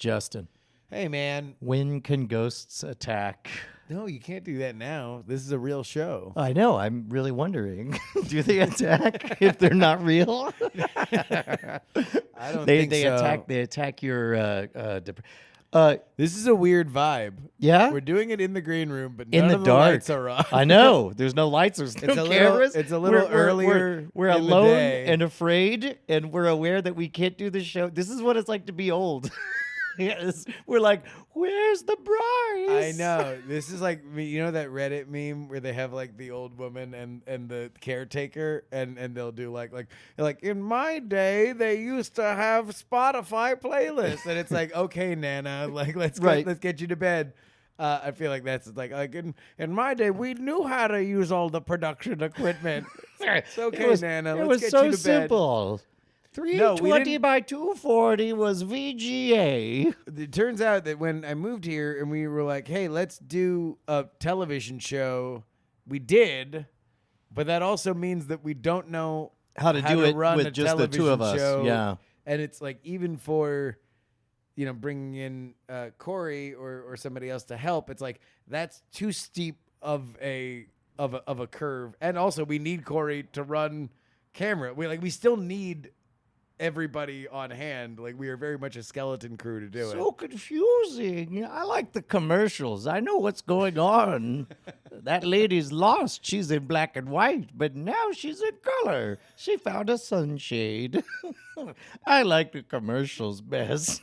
Justin. Hey, man. When can ghosts attack? No, you can't do that now. This is a real show. I know. I'm really wondering. Do they attack if they're not real? I don't they think so. attack. They attack your. This is a weird vibe. Yeah. We're doing it in the green room, but In none the of dark. the lights are on. I know. There's no lights. There's no It's a little- cameras. it's a little earlier We're in the alone day. and afraid, and we're aware that we can't do the show. This is what it's like to be old. Yes. We're like, where's the bride? I know. This is like, you know that Reddit meme where they have like the old woman and the caretaker and they'll do like in my day they used to have Spotify playlists and it's like, okay, Nana, like let's get you to bed. I feel like that's like in my day we knew how to use all the production equipment. It's okay, Nana. It Let's was get so you to bed. simple. No, we 320 didn't- by 240 was VGA. It turns out that when I moved here and we were like, hey, let's do a television show, we did, but that also means that we don't know How to do it run with a just the two television of us. show. Yeah. And it's like, even for, bringing in Corey or somebody else to help, it's like, that's too steep of a curve. And also we need Corey to run camera. We still need everybody on hand. Like, we are very much a skeleton crew to do So confusing. I like the commercials. I know what's going on. That lady's lost. She's in black and white, but now she's in color. She found a sunshade. I like the commercials best.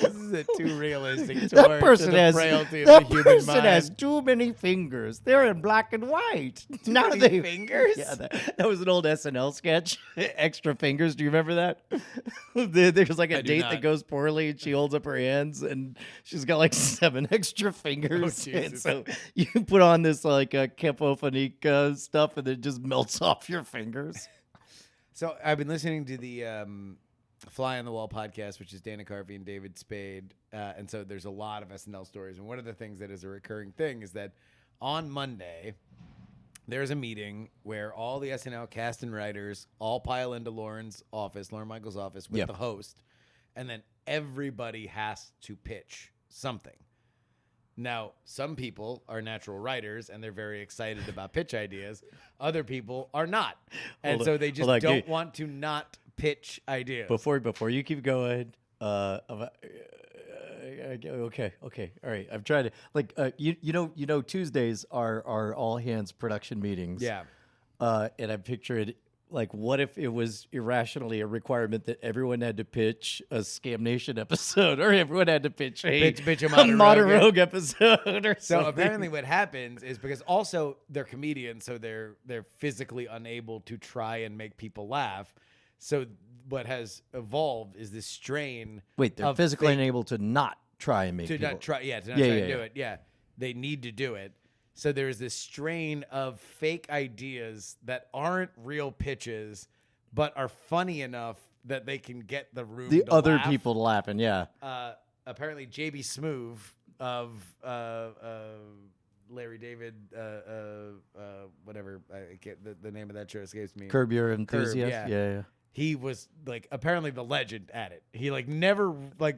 This is a too realistic That toward person to the has frailty of that the human person mind. has too many fingers. They're in black and white. Now many they fingers? Yeah, that was an old SNL sketch. Extra fingers. Do you remember that? There's like a I do date not. that goes poorly, and she holds up her hands, and she's got like 7 extra fingers. Oh, And Jesus. so you put on this like Kepophonique stuff, and it just melts off your fingers. So I've been listening to the Fly on the Wall podcast, which is Dana Carvey and David Spade. And so there's a lot of SNL stories. And one of the things that is a recurring thing is that on Monday, there's a meeting where all the SNL cast and writers all pile into Lorne Michaels' office with Yep. the host. And then everybody has to pitch something. Now, some people are natural writers and they're very excited about pitch ideas. Other people are not. And Hold so on, they just hold on, don't want to not pitch ideas. Before you keep going, okay, all right. I'm trying to you know Tuesdays are all hands production meetings. Yeah. And I'm picturing like, what if it was irrationally a requirement that everyone had to pitch a Scam Nation episode, or everyone had to pitch Pitch a a Modern Modern Rogue Rogue episode, or So something. apparently what happens is, because also they're comedians, so they're physically unable to try and make people laugh. So what has evolved is this strain. Wait, they're of physically fake- unable to not try and make to people. not try, to not Yeah, try yeah, and do yeah. it. Yeah, they need to do it. So there's this strain of fake ideas that aren't real pitches, but are funny enough that they can get the room. The to other laugh. people laughing, yeah. Apparently, JB Smoove of Larry David, whatever, I can't, the name of that show escapes me. Curb Your Enthusiasm. yeah. Yeah. He was like apparently the legend at it. He like never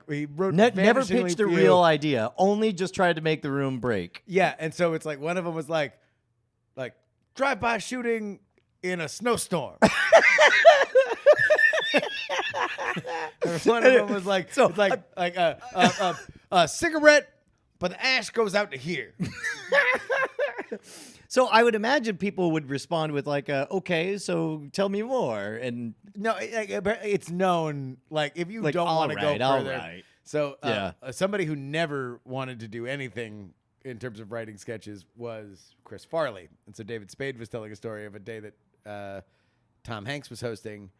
he wrote Never vanishingly pitched a few. real idea. Only just tried to make the room break. Yeah, and so it's like one of them was like drive-by shooting in a snowstorm. One of them was like, So, it's like a cigarette, but the ash goes out to here. So I would imagine people would respond with like, okay, so tell me more. And No, it's known. Like if you like, don't want to go all further. right. So Yeah. Somebody who never wanted to do anything in terms of writing sketches was Chris Farley. And so David Spade was telling a story of a day that Tom Hanks was hosting,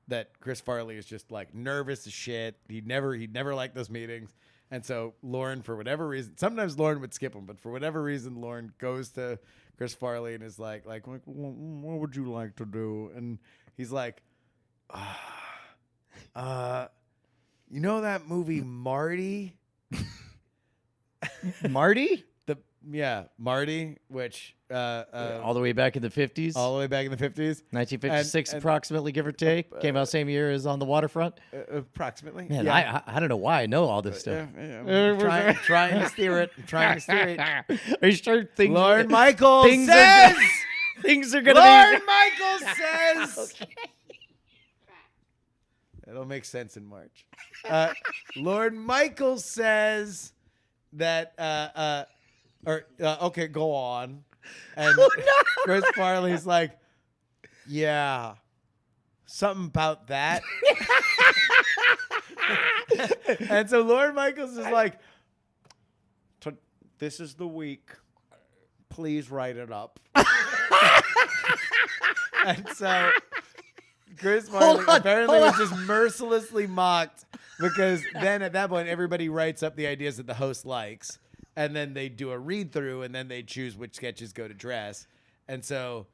that Chris Farley is just like nervous as shit. He'd never liked those meetings. And so Lorne, for whatever reason, sometimes Lorne would skip him, but for whatever reason, Lorne goes to Chris Farley and is like, what would you like to do? And he's like, you know that movie Marty? Marty? Marty, which all the way back in the 50s. all the way back in the 50s, 1956 approximately, give or take. Came out same year as On the Waterfront. approximately. Man, I don't know why I know all this stuff. I'm trying to steer it. I'm trying to steer it. Are you sure things Lord Michael things says. things are gonna Lord be Michael says. It'll make sense in March. Lord Michael says that. Okay, go on. And Chris Farley's like, yeah, something about that. And so Lord Michaels is like, this is the week. Please write it up. And so Chris Farley apparently was just mercilessly mocked because then at that point everybody writes up the ideas that the host likes. And then they do a read through, and then they choose which sketches go to dress. And so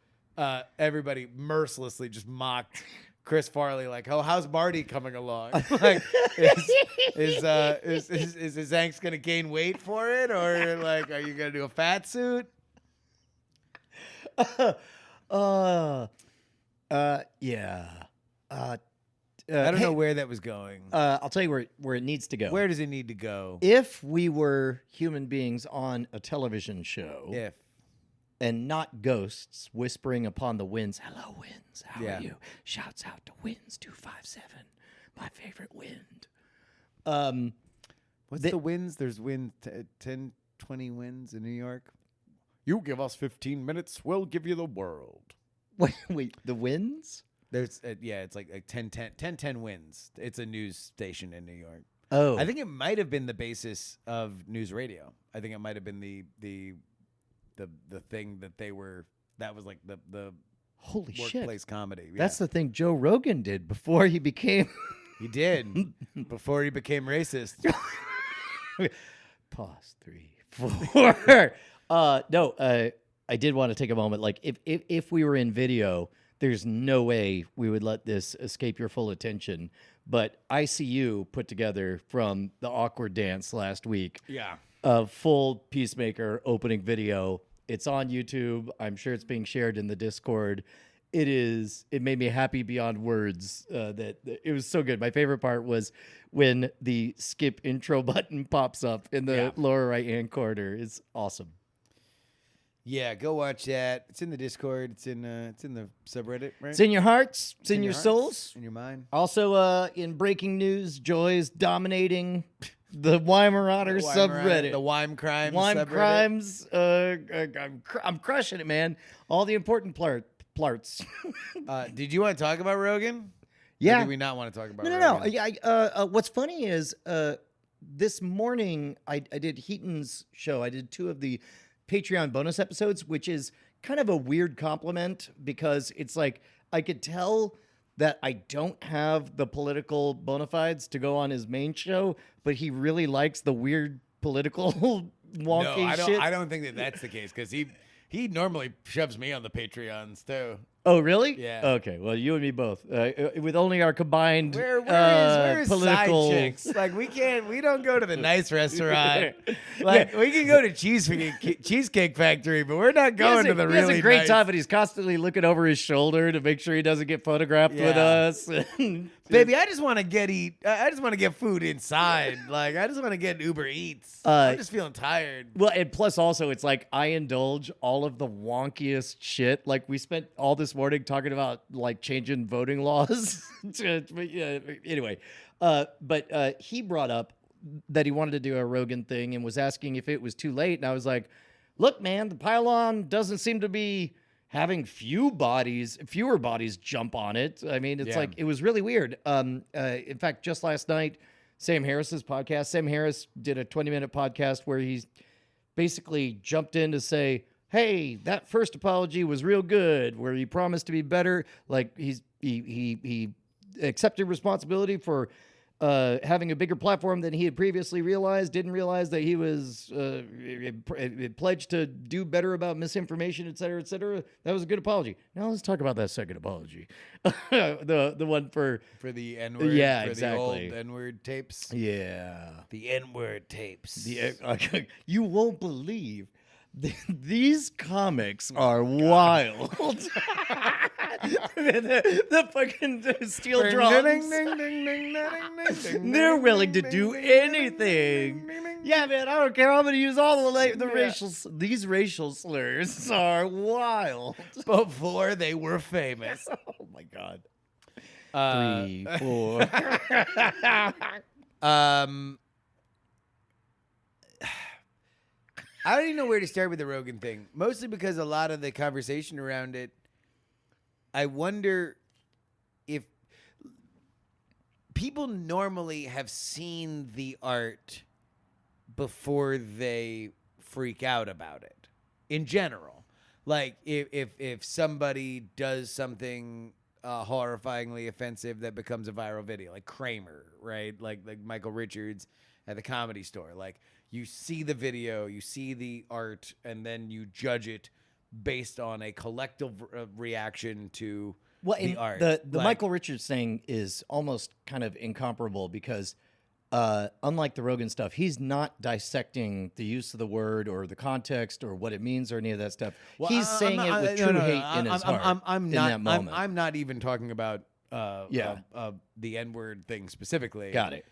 everybody mercilessly just mocked Chris Farley, like, "Oh, how's Marty coming along? Like, is his angst gonna gain weight for it, or like, are you gonna do a fat suit?" Yeah. I don't know where that was going. I'll tell you where it needs to go. Where does it need to go? If we were human beings on a television show, If and not ghosts whispering upon the winds, "Hello, winds, how Yeah. are you?" Shouts out to Winds 257, my favorite wind. What's The- the winds? There's 10, 20 winds in New York. You give us 15 minutes, we'll give you the world. Wait, the winds? There's it's like 10 wins. It's a news station in New York. Oh, I think it might have been the basis of news radio. I think it might have been the thing that they were. That was like the holy shit! workplace comedy. That's the thing Joe Rogan did before he became. he did before he became racist. Pause 3, 4. No, I did want to take a moment. Like, if we were in video, there's no way we would let this escape your full attention. But ICU put together from the awkward dance last week Yeah. a full Peacemaker opening video. It's on YouTube. I'm sure it's being shared in the Discord. It made me happy beyond words. That it was so good. My favorite part was when the skip intro button pops up in the lower right hand corner. It's awesome. Yeah, go watch that. It's in the Discord. It's in the subreddit, right? It's in your hearts. It's in your hearts, souls. in your mind. Also, in breaking news, Joy's dominating the Weimaraner subreddit. The Weim Crimes Weim subreddit. Crimes. I'm crushing it, man. All the important parts. Did you want to talk about Rogan? Or Yeah. did we not want to talk about No. Rogan? What's funny is this morning I did Heaton's show. I did 2 of the Patreon bonus episodes, which is kind of a weird compliment because it's like I could tell that I don't have the political bona fides to go on his main show, but he really likes the weird political wonky shit. I don't think that that's the case because he normally shoves me on the Patreons too. Oh, really? Yeah. Okay. Well, you and me both. With only our combined Where is political side chicks? Like we don't go to the nice restaurant. Like we can go to Cheesecake Factory, but we're not going to the He has really a great nice. time, but he's constantly looking over his shoulder to make sure he doesn't get photographed with us. Baby, I just want to I just want to get food inside. Like I just want to get Uber Eats. I'm just feeling tired. Well, and plus also it's like I indulge all of the wonkiest shit. Like we spent all this morning talking about like changing voting laws. Anyway, but he brought up that he wanted to do a Rogan thing and was asking if it was too late. And I was like, look, man, the pylon doesn't seem to be having fewer bodies jump on it. I mean, it's like, it was really weird. In fact, just last night, Sam Harris's podcast, Sam Harris did a 20-minute podcast where he basically jumped in to say, hey, that first apology was real good, where he promised to be better. Like he accepted responsibility for having a bigger platform than he had previously realized, didn't realize that he was pledged to do better about misinformation, et cetera, et cetera. That was a good apology. Now let's talk about that second apology. the one for the N-word. Yeah, for exactly. The old N-word tapes. Yeah. The N-word tapes. You won't believe These comics are wild. the fucking steel drums. They're willing to do anything. Yeah, man, I don't care. I'm going to use all the racial. These racial slurs are wild. Before they were famous. Oh my god. 3, 4. I don't even know where to start with the Rogan thing. Mostly because a lot of the conversation around it, I wonder if people normally have seen the art before they freak out about it. In general, like if somebody does something horrifyingly offensive that becomes a viral video, like Kramer, right? Like Michael Richards at the Comedy Store, like. You see the video, you see the art, and then you judge it based on a collective reaction to the art. The Michael Richards thing is almost kind of incomparable because, unlike the Rogan stuff, he's not dissecting the use of the word or the context or what it means or any of that stuff. Well, he's saying it with true hate in his heart. I'm not. In that moment. I'm not even talking about the N-word thing specifically. Got it.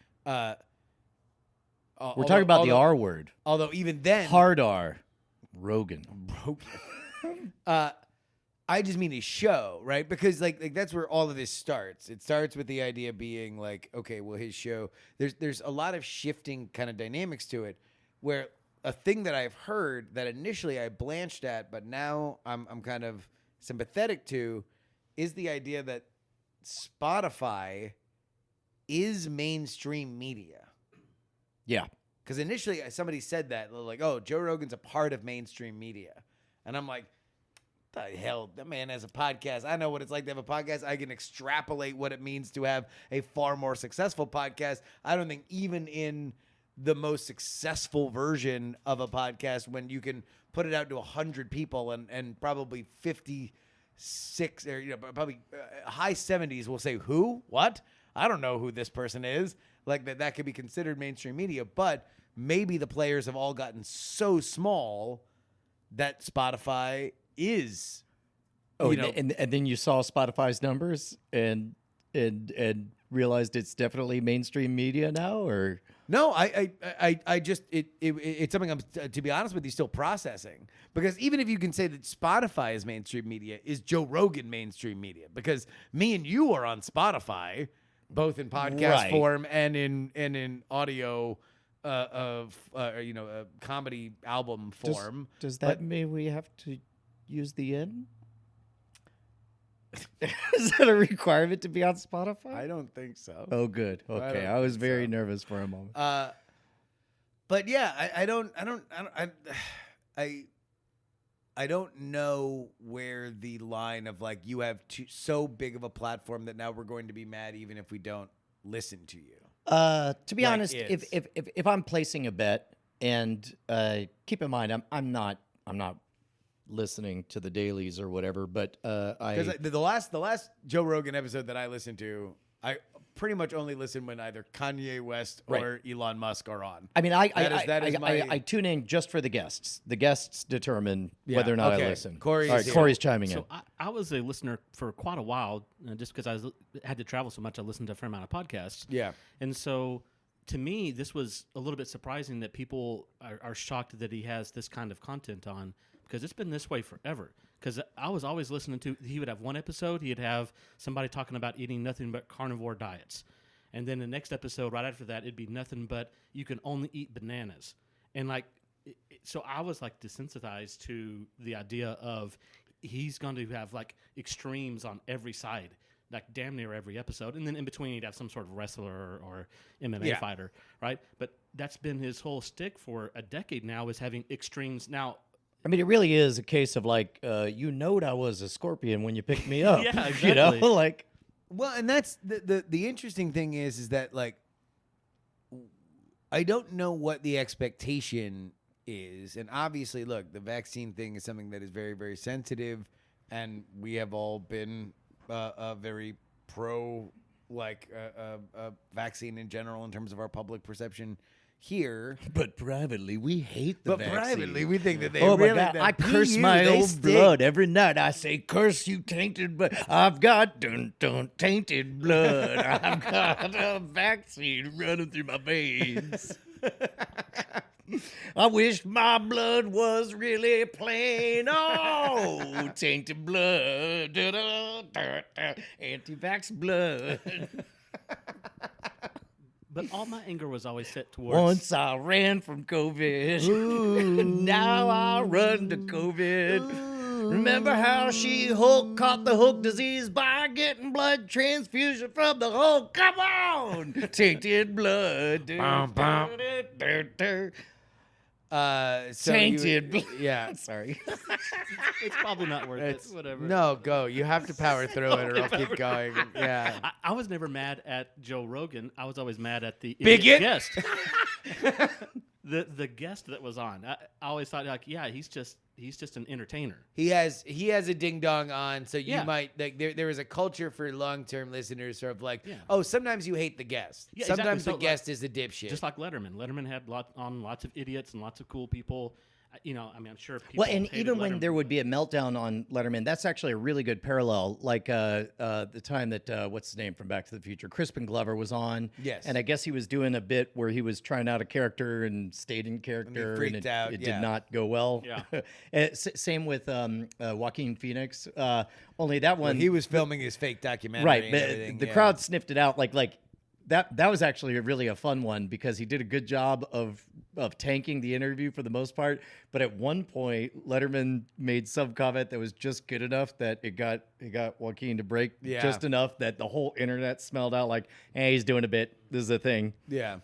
We're Although, talking about the R word. Although even then, hard R, Rogan. I just mean his show, right? Because like that's where all of this starts. It starts with the idea being like, okay, well, his show. There's a lot of shifting kind of dynamics to it, where a thing that I've heard that initially I blanched at, but now I'm kind of sympathetic to, is the idea that Spotify is mainstream media. Yeah. Because initially somebody said that, like, oh, Joe Rogan's a part of mainstream media. And I'm like, the hell, that man has a podcast. I know what it's like to have a podcast. I can extrapolate what it means to have a far more successful podcast. I don't think even in the most successful version of a podcast, when you can put it out to 100 people and probably 56 or probably high 70s will say, who? What? I don't know who this person is. Like that could be considered mainstream media, but maybe the players have all gotten so small that Spotify is. And then you saw Spotify's numbers and realized it's definitely mainstream media now, or no? I just it's something I'm, to be honest with you, still processing, because even if you can say that Spotify is mainstream media, is Joe Rogan mainstream media? Because me and you are on Spotify. Both in podcast form and in audio, a comedy album form. Does that mean we have to use the N? Is that a requirement to be on Spotify? I don't think so. Oh, good. Okay, I was very nervous for a moment. But yeah, I don't know where the line of like you have so big of a platform that now we're going to be mad even if we don't listen to you. To be honest, if I'm placing a bet, and keep in mind I'm not listening to the dailies or whatever, but because the last Joe Rogan episode that I listened to, I pretty much only listen when either Kanye West or Elon Musk are on. I mean, I tune in just for the guests. The guests determine whether or not I listen. Corey's chiming in. So I was a listener for quite a while, just because I had to travel so much. I listened to a fair amount of podcasts. Yeah, and so to me, this was a little bit surprising that people are shocked that he has this kind of content on, because it's been this way forever. Because I was always listening to, he would have one episode, he'd have somebody talking about eating nothing but carnivore diets. And then the next episode right after that, it'd be nothing but you can only eat bananas. And so I was like desensitized to the idea of he's going to have like extremes on every side, like damn near every episode. And then in between, he'd have some sort of wrestler or MMA fighter, right? But that's been his whole shtick for a decade now, is having extremes. Now, I mean, it really is a case of like, you knowed I was a scorpion when you picked me up. Yeah, exactly. Well, and that's the interesting thing is that like, I don't know what the expectation is, and obviously, look, the vaccine thing is something that is very, very sensitive, and we have all been very pro vaccine in general in terms of our public perception here. But privately, we hate the But vaccine. privately, we think that they Oh really. my God! that I curse PU, my they own stink. blood every night. I say, "Curse you, tainted blood." I've got tainted blood. I've got a vaccine running through my veins. I wish my blood was really plain. Oh, tainted blood, anti-vax blood. But all my anger was always set towards. Once I ran from COVID. Now I run to COVID. Remember how She-Hulk caught the Hulk disease by getting blood transfusion from the Hulk? Come on! Tainted blood. Bum, bum. So Tainted blood. Yeah. Sorry. It's probably not worth It's, it. Whatever. No, go. You have to power through it, or I'll keep going. Yeah. I was never mad at Joe Rogan. I was always mad at the Bigot? idiot guest. the guest that was on. I always thought like, yeah, he's just an entertainer. He has a ding dong on, so you Yeah. might like there is a culture for long term listeners sort of like, Yeah. oh, sometimes you hate the guest. Yeah, Sometimes exactly. So, the guest is a dipshit. Just like Letterman. Letterman had lots of idiots and lots of cool people. I mean, I'm sure people. Well, and hated even when Letterman. there would be a meltdown on Letterman, that's actually a really good parallel. Like the time that what's his name from Back to the Future, Crispin Glover was on. Yes. And I guess he was doing a bit where he was trying out a character and stayed in character, freaked it, out, it yeah. did not go well. Yeah. Same with Joaquin Phoenix. Only that Well, one, he was filming his fake documentary, right? and But everything, the yeah. crowd sniffed it out. Like that was actually really a fun one because he did a good job of tanking the interview for the most part. But at one point, Letterman made some comment that was just good enough that it got Joaquin to break Yeah. just enough that the whole internet smelled out like, hey, he's doing a bit. This is a thing. Yeah.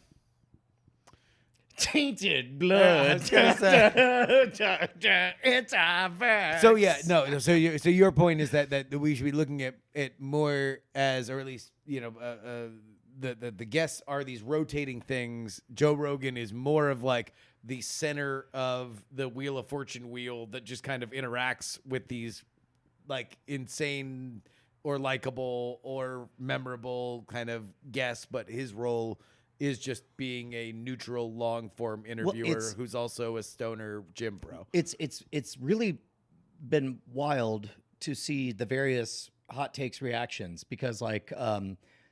Tainted I blood. was gonna say. Anti-vax. So yeah, no. So your point is that we should be looking at it more as, or at least the guests are these rotating things. Joe Rogan is more of like the center of the Wheel of Fortune wheel that just kind of interacts with these like insane or likable or memorable kind of guests, but his role is just being a neutral long form interviewer it's- who's also a stoner gym bro. It's really been wild to see the various hot takes reactions because like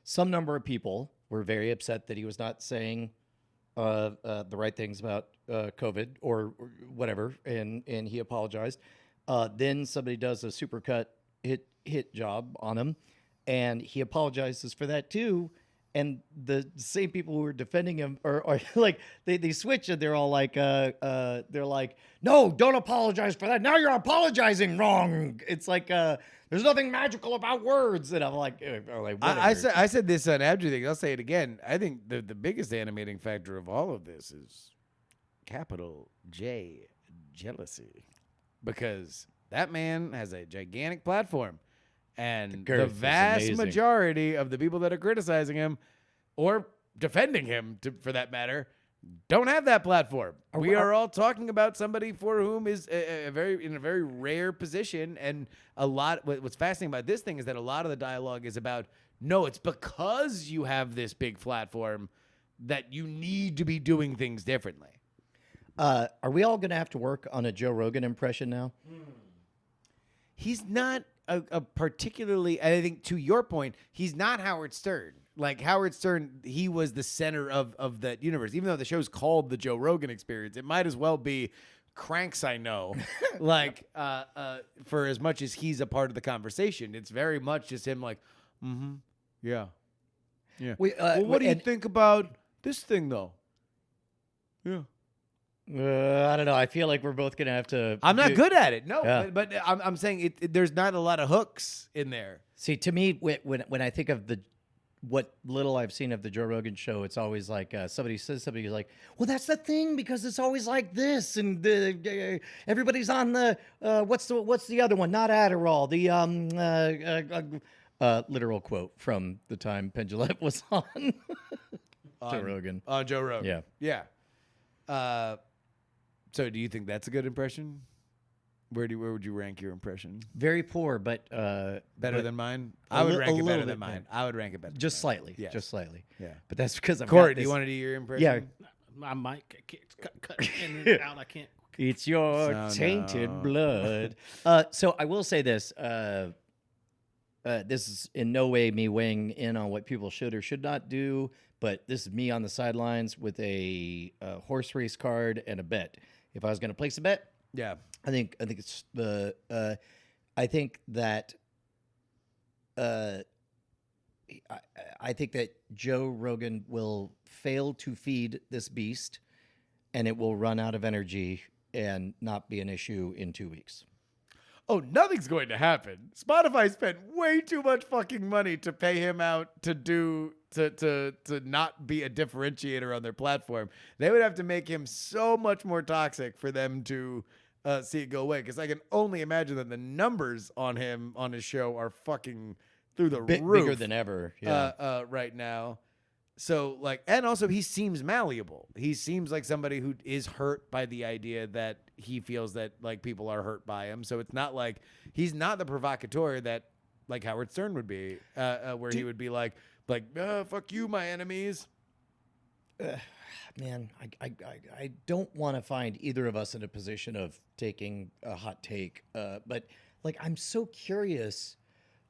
some number of people were very upset that he was not saying the right things about COVID or whatever, and he apologized. Then somebody does a supercut hit job on him, and he apologizes for that too. And the same people who were defending him are like they switch and they're all like they're like, no, don't apologize for that. Now you're apologizing wrong. It's like there's nothing magical about words. And I'm like, I said this on Abju thing. I'll say it again. I think the biggest animating factor of all of this is capital J, jealousy, because that man has a gigantic platform, and the girth is vast amazing. majority of the people that are criticizing him or defending him, for that matter, don't have that platform. We are all talking about somebody for whom is in a very rare position, and a lot. What's fascinating about this thing is that a lot of the dialogue is about, no, it's because you have this big platform that you need to be doing things differently. Are we all going to have to work on a Joe Rogan impression now? He's not a particularly, I think, to your point, he's not Howard Stern. Like Howard Stern, he was the center of that universe. Even though the show's called The Joe Rogan Experience, it might as well be Cranks I Know. Like, for as much as he's a part of the conversation, it's very much just him like, yeah. Well, what do you think about this thing, though? Yeah. I don't know. I feel like we're both going to have to. I'm not good at it. No, Yeah. but I'm saying there's not a lot of hooks in there. See, to me, when I think of what little I've seen of the Joe Rogan show, it's always like somebody says something like, "Well, that's the thing because it's always like this," and everybody's on the what's the other one? Not Adderall. The literal quote from the time Penn Jillette was on Joe Rogan. On Joe Rogan. Yeah. Yeah. So do you think that's a good impression? Where would you rank your impression? Very poor, but Better than mine? a I would li- rank a it better little than bit mine. better. I would rank it better. just than mine. slightly. Yes. Just slightly. Yeah. But that's because I've Court, got do you this- want to do your impression? Yeah. My mic gets cut in and out. I can't. It's your So tainted no. blood. So I will say this. This is in no way me weighing in on what people should or should not do, but this is me on the sidelines with a horse race card and a bet. If I was going to place a bet, Yeah. I think it's the. I think that. I think that Joe Rogan will fail to feed this beast, and it will run out of energy and not be an issue in 2 weeks. Oh, nothing's going to happen. Spotify spent way too much fucking money to pay him out to not be a differentiator on their platform. They would have to make him so much more toxic for them to see it go away. Because I can only imagine that the numbers on him on his show are fucking through the roof. Bigger than ever. Yeah. Right now. So like, and also he seems malleable. He seems like somebody who is hurt by the idea that he feels that like people are hurt by him. So it's not like he's not the provocateur that like Howard Stern would be, where he would be like, fuck you, my enemies. Man, I don't want to find either of us in a position of taking a hot take, but like I'm so curious.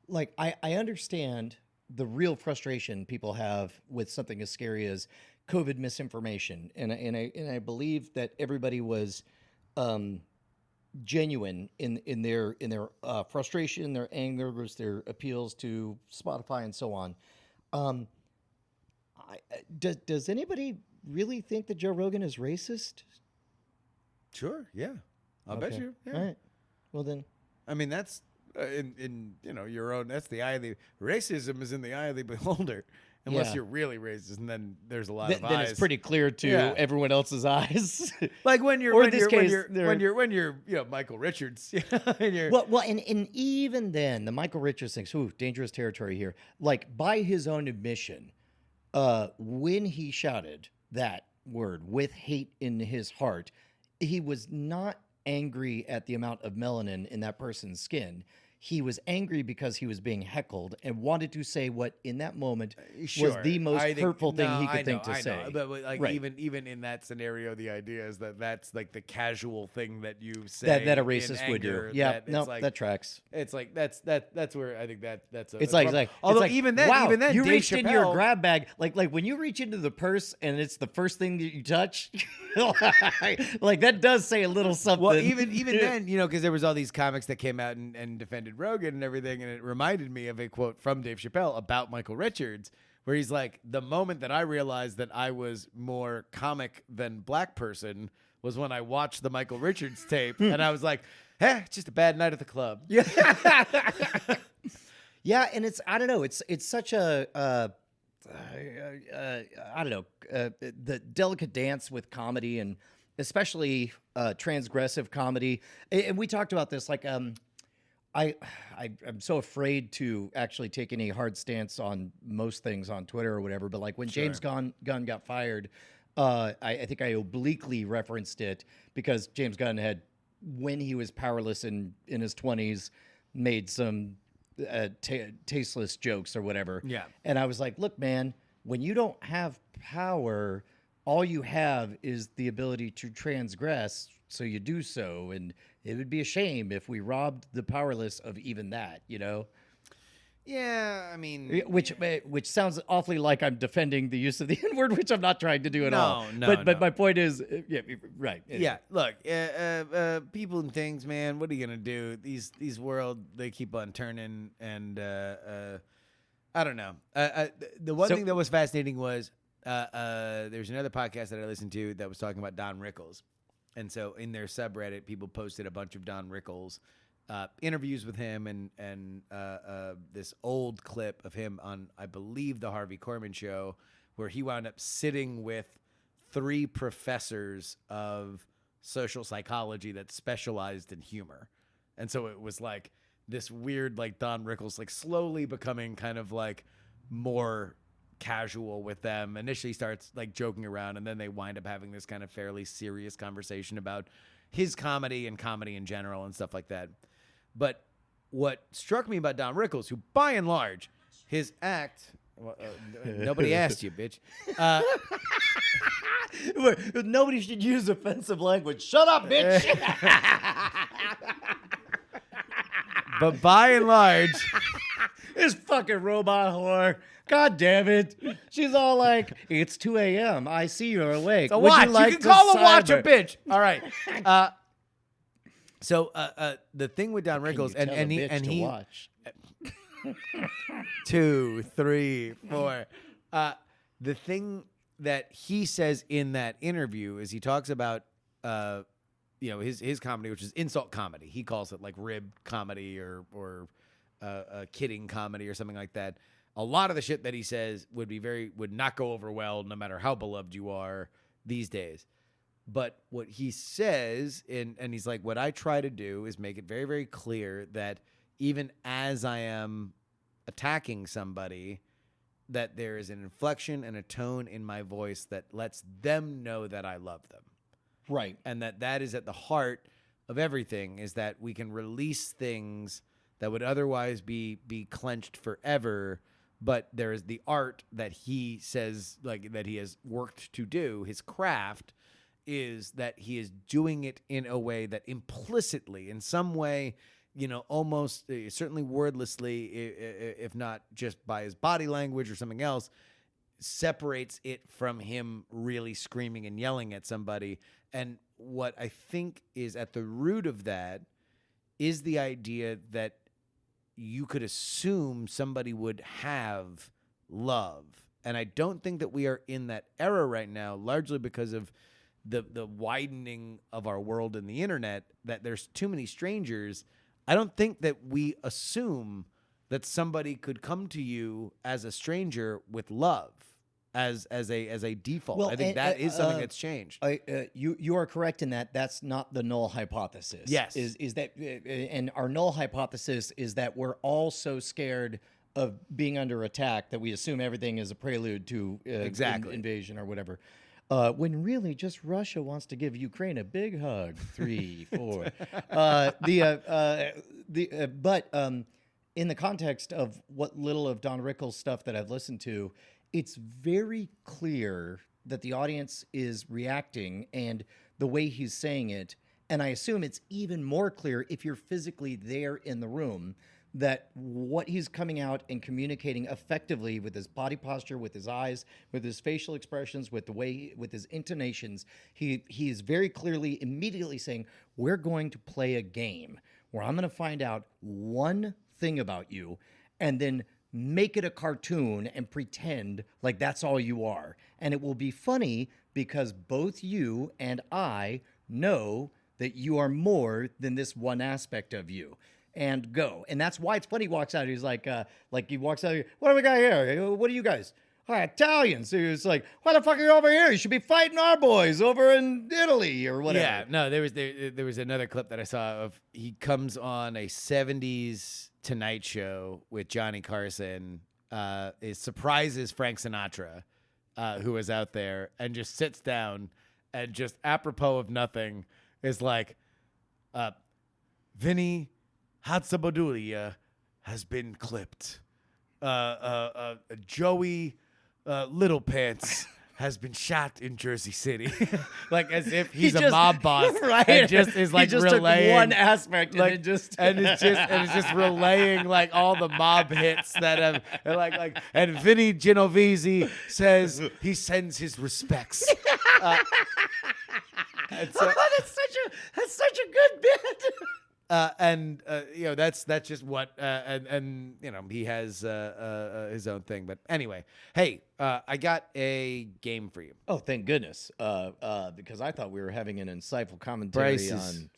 Like I understand the real frustration people have with something as scary as COVID misinformation, and I believe that everybody was genuine in their frustration, their anger, their appeals to Spotify and so on. Does anybody really think that Joe Rogan is racist? Sure. Yeah. I'll bet Okay. you. Yeah. All right. Well then. I mean, that's in your own, that's the eye of the, racism is in the eye of the beholder. Unless Yeah. you're really racist, and then there's a lot Then of eyes. it's pretty clear to Yeah. everyone else's eyes. Like when you're Or in when this you're, case, when you're Michael Richards. And you're, well, and even then, the Michael Richards thing, ooh, dangerous territory here. Like by his own admission, when he shouted that word with hate in his heart, he was not angry at the amount of melanin in that person's skin. He was angry because he was being heckled and wanted to say what, in that moment, was the most hurtful thing he could think to say. But like Right. even in that scenario, the idea is that that's like the casual thing that you say that a in racist would do. anger, Yeah, that no, it's like, that tracks. it's like that's where I think that's a, It's a like, problem. it's Although like, even then, wow, you Dave reached in your Chappelle- grab bag, like when you reach into the purse and it's the first thing that you touch, like that does say a little something. Well, even then, because there was all these comics that came out and defended Rogan and everything, and it reminded me of a quote from Dave Chappelle about Michael Richards, where he's like, the moment that I realized that I was more comic than black person was when I watched the Michael Richards tape, and I was like, it's just a bad night at the club. Yeah. Yeah, and I don't know, it's such a I don't know, the delicate dance with comedy, and especially transgressive comedy. And we talked about this, like I'm so afraid to actually take any hard stance on most things on Twitter or whatever. But like when James Gunn got fired, I think I obliquely referenced it because James Gunn had, when he was powerless in his 20s, made some tasteless jokes or whatever. Yeah. And I was like, look, man, when you don't have power, all you have is the ability to transgress. So you do so. And it would be a shame if we robbed the powerless of even that, Yeah, I mean, Which sounds awfully like I'm defending the use of the N-word, which I'm not trying to do at all. No, But my point is, yeah, right. yeah. Look, people and things, man. What are you gonna do? These world, they keep on turning, and I don't know. The one thing that was fascinating was there's another podcast that I listened to that was talking about Don Rickles, and so in their subreddit, people posted a bunch of Don Rickles interviews with him and this old clip of him on, I believe, the Harvey Korman show, where he wound up sitting with 3 professors of social psychology that specialized in humor. And so it was like this weird, like Don Rickles, like slowly becoming kind of like more casual with them. Initially starts like joking around, and then they wind up having this kind of fairly serious conversation about his comedy and comedy in general and stuff like that. But what struck me about Don Rickles, who by and large, his act, nobody asked you, bitch. Nobody should use offensive language. Shut up, bitch. But by and large, This fucking robot whore. God damn it. She's all like, it's 2 a.m. I see you're awake. a Would watch. you like can to call a watch a cyber-" bitch. All right. So the thing with Don Can Rickles you and tell and a he bitch and to he watch? 2, 3, 4. The thing that he says in that interview is he talks about his comedy, which is insult comedy. He calls it like rib comedy or kidding comedy or something like that. A lot of the shit that he says would not go over well, no matter how beloved you are these days. But what he says, and he's like, what I try to do is make it very, very clear that even as I am attacking somebody, that there is an inflection and a tone in my voice that lets them know that I love them. Right. And that is at the heart of everything, is that we can release things that would otherwise be clenched forever. But there is the art that he says, like, that he has worked to do, his craft, is that he is doing it in a way that implicitly, in some way, almost certainly wordlessly, if not just by his body language or something else, separates it from him really screaming and yelling at somebody. And what I think is at the root of that is the idea that you could assume somebody would have love. And I don't think that we are in that era right now, largely because of the widening of our world and the internet, that there's too many strangers. I don't think that we assume that somebody could come to you as a stranger with love as a default. Well, I think that is something that's changed. You are correct in that. That's not the null hypothesis. Yes. Is that and our null hypothesis is that we're all so scared of being under attack that we assume everything is a prelude to Exactly. invasion or whatever. When really just Russia wants to give Ukraine a big hug. 3, 4. But in the context of what little of Don Rickles stuff that I've listened to, it's very clear that the audience is reacting and the way he's saying it. And I assume it's even more clear if you're physically there in the room, that what he's coming out and communicating effectively with his body posture, with his eyes, with his facial expressions, with the way, with his intonations, he is very clearly immediately saying, we're going to play a game where I'm going to find out one thing about you and then make it a cartoon and pretend like that's all you are. And it will be funny because both you and I know that you are more than this one aspect of you. And go. And that's why it's funny. He walks out. He's like he walks out. What do we got here? What are you guys? Oh, Italians. So he's like, why the fuck are you over here? You should be fighting our boys over in Italy or whatever. Yeah, no, there was another clip that I saw of he comes on a 70s Tonight Show with Johnny Carson. It surprises Frank Sinatra, who was out there, and just sits down and just apropos of nothing is like, Vinny Hatzabadulia has been clipped. Joey Little Pants has been shot in Jersey City. Like as if he's a mob boss. Right. And just is like he just relaying took one aspect like, and it just it's just relaying like all the mob hits that have and Vinny Genovese says he sends his respects. And so, that's such a good bit. That's just what and he has his own thing. But anyway, hey, I got a game for you. Oh, thank goodness. Because I thought we were having an insightful commentary on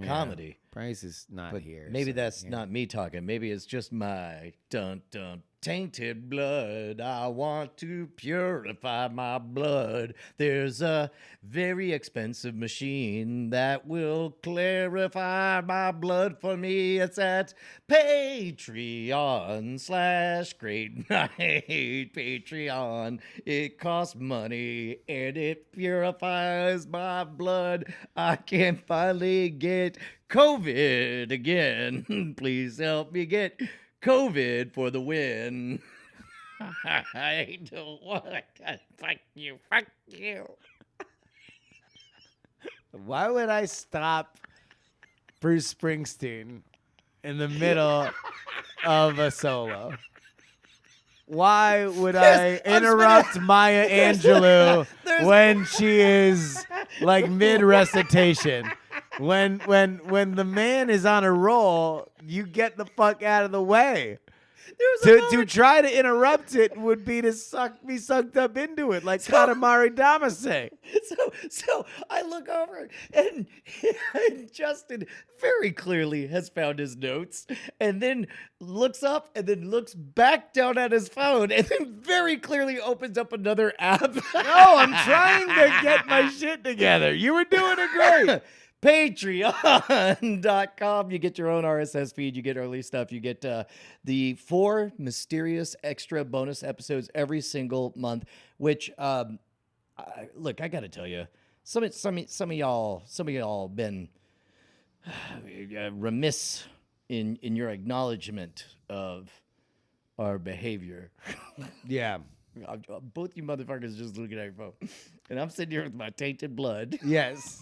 comedy. Bryce is not But here. maybe so, that's not me talking. Maybe it's just my tainted blood. I want to purify my blood. There's a very expensive machine that will clarify my blood for me. It's at Patreon/Great Night. Patreon. It costs money and it purifies my blood. I can finally get COVID again. Please help me get COVID for the win. I don't want to. Fuck you. Fuck you. Why would I stop Bruce Springsteen in the middle of a solo? Why would I interrupt Maya Angelou when she is like mid recitation? When the man is on a roll, you get the fuck out of the way. To try to interrupt it would be to be sucked up into it, like Katamari Damacy. So I look over and Justin very clearly has found his notes and then looks up and then looks back down at his phone and then very clearly opens up another app. No, I'm trying to get my shit together. You were doing it great. Patreon.com. You get your own RSS feed. You get early stuff. You get the 4 mysterious extra bonus episodes every single month. Which, look, I got to tell you, some of y'all been remiss in your acknowledgement of our behavior. Yeah. Both you motherfuckers just looking at your phone, and I'm sitting here with my tainted blood. Yes.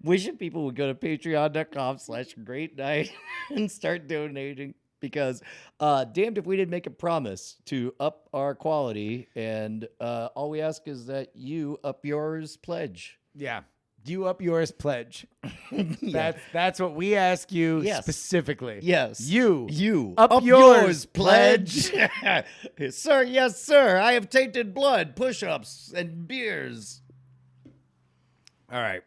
Wishing people would go to patreon.com/great night and start donating because damned if we didn't make a promise to up our quality, and all we ask is that you up yours pledge. Yeah. You up yours pledge. Yeah. That's what we ask you Yes. specifically. Yes. You up yours pledge. Sir, yes, sir. I have tainted blood, push-ups, and beers. All right.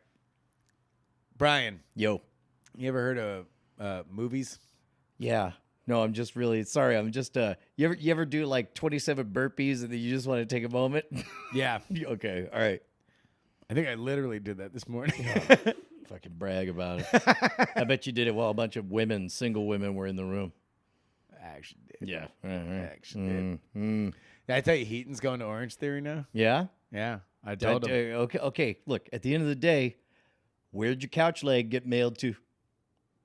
Brian, Yo. you ever heard of movies? Yeah. No, I'm just really sorry. I'm just you ever do like 27 burpees and then you just want to take a moment? Yeah. Okay. All right. I think I literally did that this morning. Fucking brag about it. I bet you did it while a bunch of women, single women, were in the room. I actually did. Yeah. I actually did. Mm. Did I tell you Heaton's going to Orange Theory now? Yeah. Yeah. I told him. Okay. Okay. Look, at the end of the day, where'd your couch leg get mailed to?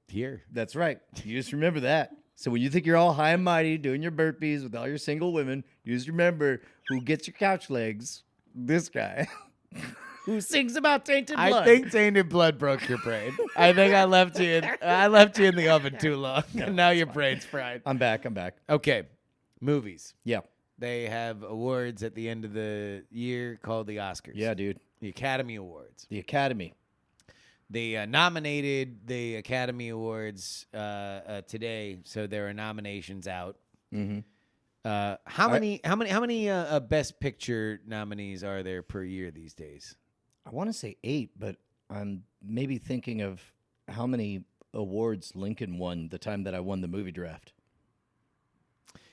Here. That's right. You just remember that. So when you think you're all high and mighty doing your burpees with all your single women, you just remember who gets your couch legs. This guy. Who sings about tainted blood. I think tainted blood broke your brain. I think I left you in the oven too long. And now your brain's fried. I'm back. Okay. Movies. Yeah. They have awards at the end of the year called the Oscars. Yeah, dude. The Academy Awards. The Academy. They nominated the Academy Awards today, so there are nominations out. Mm-hmm. How many Best Picture nominees are there per year these days? I want to say 8, but I'm maybe thinking of how many awards Lincoln won the time that I won the movie draft.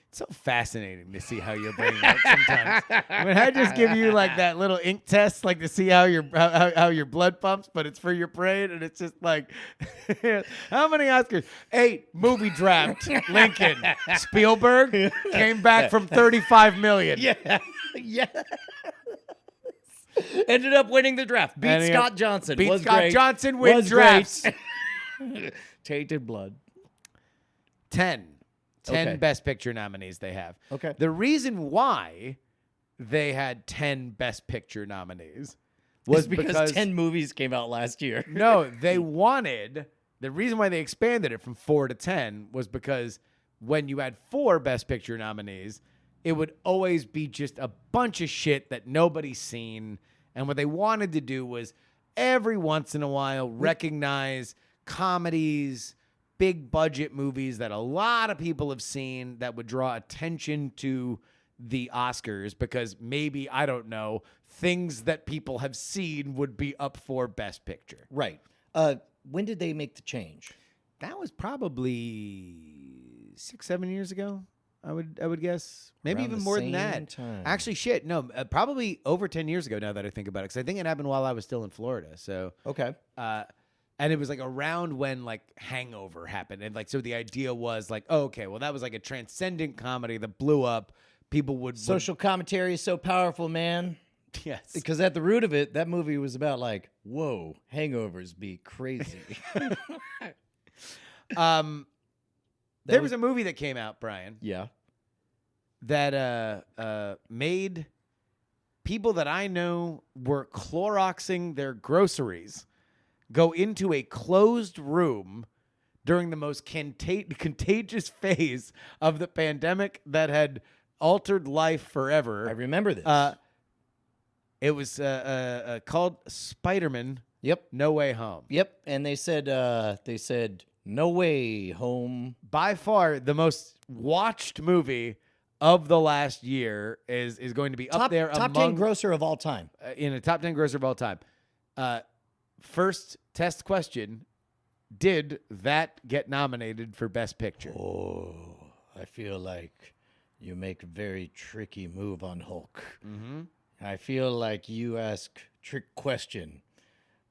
It's so fascinating to see how your brain works sometimes. I mean, I just give you like that little ink test, like to see how your blood pumps, but it's for your brain, and it's just like, how many Oscars? 8. Movie draft. Lincoln. Spielberg came back from 35 million. Yeah. Yeah. Ended up winning the draft. Beat Scott Johnson. Beat Was Scott great. Johnson wins Was drafts. Tainted blood. 10 Okay. Best Picture nominees they have. Okay. The reason why they had 10 Best Picture nominees was because 10 movies came out last year. No, the reason why they expanded it from 4 to 10 was because when you had 4 Best Picture nominees, it would always be just a bunch of shit that nobody's seen. And what they wanted to do was every once in a while recognize comedies, big budget movies that a lot of people have seen that would draw attention to the Oscars because maybe, I don't know, things that people have seen would be up for Best Picture. Right. When did they make the change? That was probably 6-7 years ago. I would guess maybe Around even the more than same that. time. Actually, shit, no, probably over 10 years ago. Now that I think about it, because I think it happened while I was still in Florida. So Okay. and it was like around when like Hangover happened, and like so the idea was like, oh, okay, well that was like a transcendent comedy that blew up. People would Social commentary is so powerful, man. yes, Because at the root of it, that movie was about like, whoa, hangovers be crazy. there was a movie that came out, Brian, Yeah. that made people that I know were Cloroxing their groceries go into a closed room during the most contagious phase of the pandemic that had altered life forever. I remember this. It was called Spider-Man Yep. No Way Home. Yep. And they said, no way home. By far, the most watched movie of the last year is going to be up there Top among 10 grosser of all time. in a top 10 grosser of all time. First test question: did that get nominated for Best Picture? Oh, I feel like you make a very tricky move on Hulk. Mm-hmm. I feel like you ask trick question.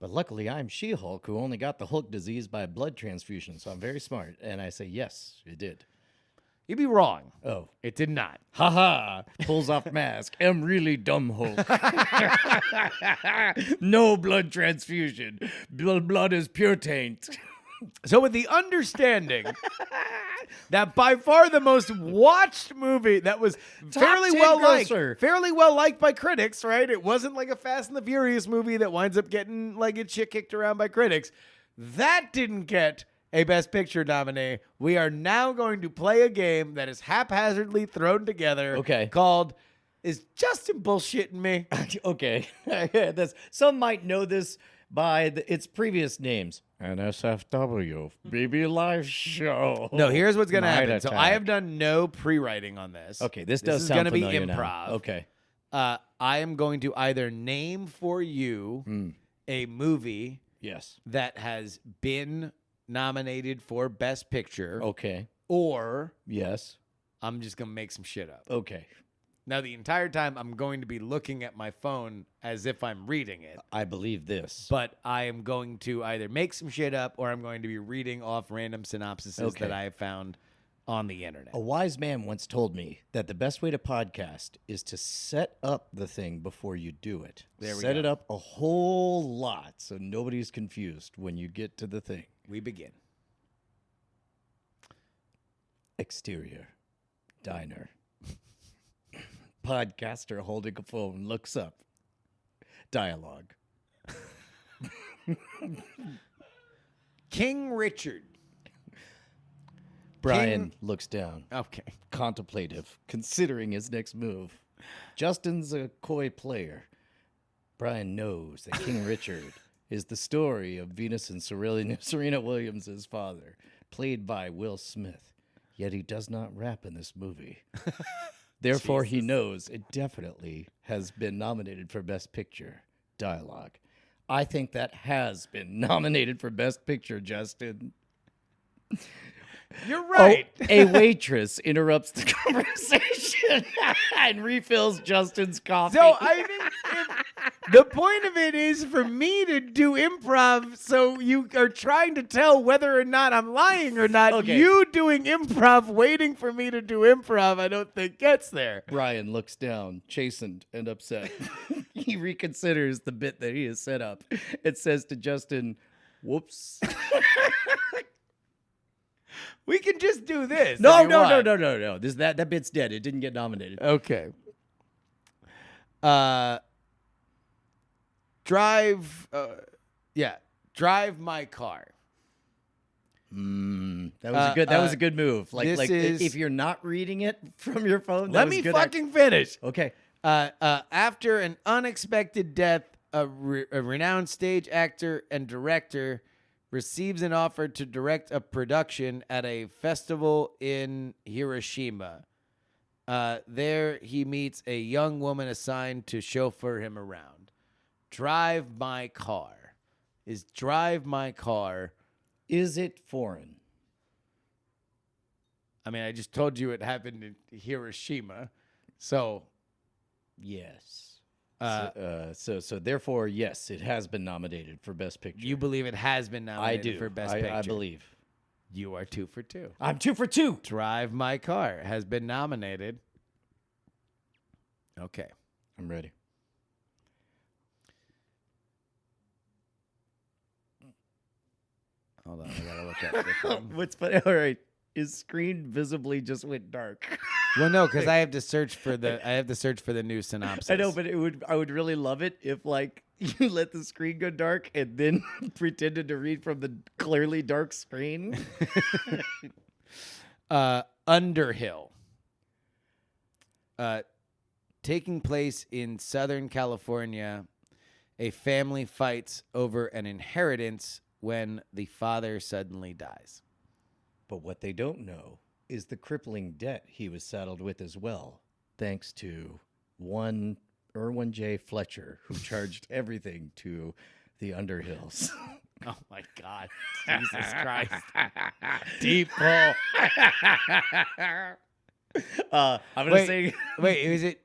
But luckily, I'm She-Hulk, who only got the Hulk disease by a blood transfusion, so I'm very smart. And I say, yes, it did. You'd be wrong. Oh. It did not. Haha, pulls off mask. I'm really dumb Hulk. No blood transfusion. Blood is pure taint. So with the understanding that by far the most watched movie that was fairly 10 well grosser. liked by critics, right? It wasn't like a Fast and the Furious movie that winds up getting like its shit kicked around by critics. That didn't get a Best Picture nominee. We are now going to play a game that is haphazardly thrown together. Okay. Called Is Justin Bullshitting Me? Okay. Some might know this by its previous names. NSFW, BB Live Show. No, here's what's going to Night happen. So Attack. I have done no pre-writing on this. Okay, this is does sound gonna be familiar improv. now. Okay. I am going to either name for you Hmm. a movie Yes. that has been nominated for Best Picture, Okay. or Yes. I'm just going to make some shit up. Okay. Now, the entire time, I'm going to be looking at my phone as if I'm reading it, I believe this. but I am going to either make some shit up or I'm going to be reading off random synopsises Okay. that I have found on the internet. A wise man once told me that the best way to podcast is to set up the thing before you do it. There we set go. it up a whole lot so nobody's confused when you get to the thing. We begin. Exterior. Diner. Podcaster holding a phone looks up. Dialogue. King Richard. Brian looks down. Okay. Contemplative, considering his next move. Justin's a coy player. Brian knows that King Richard is the story of Venus and Serena Williams' father, played by Will Smith. Yet he does not rap in this movie. Therefore, he knows it definitely has been nominated for Best Picture. Dialogue. I think that has been nominated for Best Picture, Justin. You're right. Oh, a waitress interrupts the conversation and refills Justin's coffee. So I think the point of it is for me to do improv, so you are trying to tell whether or not I'm lying or not. Okay. You doing improv, waiting for me to do improv, I don't think gets there. Brian looks down, chastened and upset. He reconsiders the bit that he has set up. It says to Justin, "Whoops." We can just do this. No. if you want. That bit's dead. It didn't get nominated. Okay. Drive my car. That was a good move. this is- If you're not reading it from your phone, that Let was me good fucking finish. Okay. After an unexpected death, a renowned stage actor and director receives an offer to direct a production at a festival in Hiroshima. There he meets a young woman assigned to chauffeur him around. Drive my car. Is Drive My Car. Is it foreign? I mean, I just told you it happened in Hiroshima. So, Yes. Uh, So therefore, yes, it has been nominated for Best Picture. you believe it has been I nominated do. for Best Picture. I believe. You are 2 for 2. I'm 2 for 2. Drive My Car has been nominated. Okay. I'm ready. Hold on. I got to look at this. What's funny? All right. His screen visibly just went dark. Well, no, because I have to search for the new synopsis. I know, but I would really love it if like you let the screen go dark and then pretended to read from the clearly dark screen. Underhill. Taking place in Southern California, a family fights over an inheritance when the father suddenly dies. But what they don't know is the crippling debt he was saddled with as well, thanks to one Irwin J. Fletcher, who charged everything to the Underhills. Oh my God, Jesus Christ! Deep pull. I'm gonna say Wait, is it?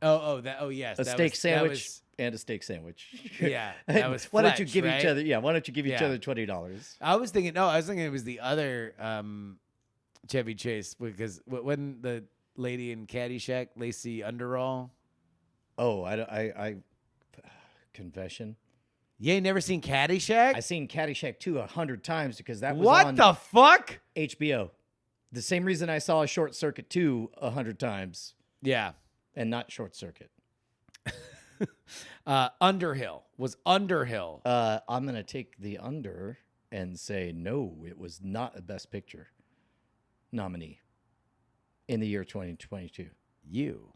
Oh, yes. a that steak was- sandwich That was, and a steak sandwich. yeah, that was why don't you Fletch, give right? each other? Yeah, why don't you give each Yeah. other $20? I was thinking it was the other Chevy Chase because when the lady in Caddyshack, Lacey Underall. Oh, I confession. You ain't never seen Caddyshack? I seen Caddyshack 2 100 times because that was What on the fuck? HBO. The same reason I saw Short Circuit 2 100 times Yeah. and not Short Circuit. Underhill was Underhill. I'm gonna take the under and say no. It was not a Best Picture nominee in the year 2022. You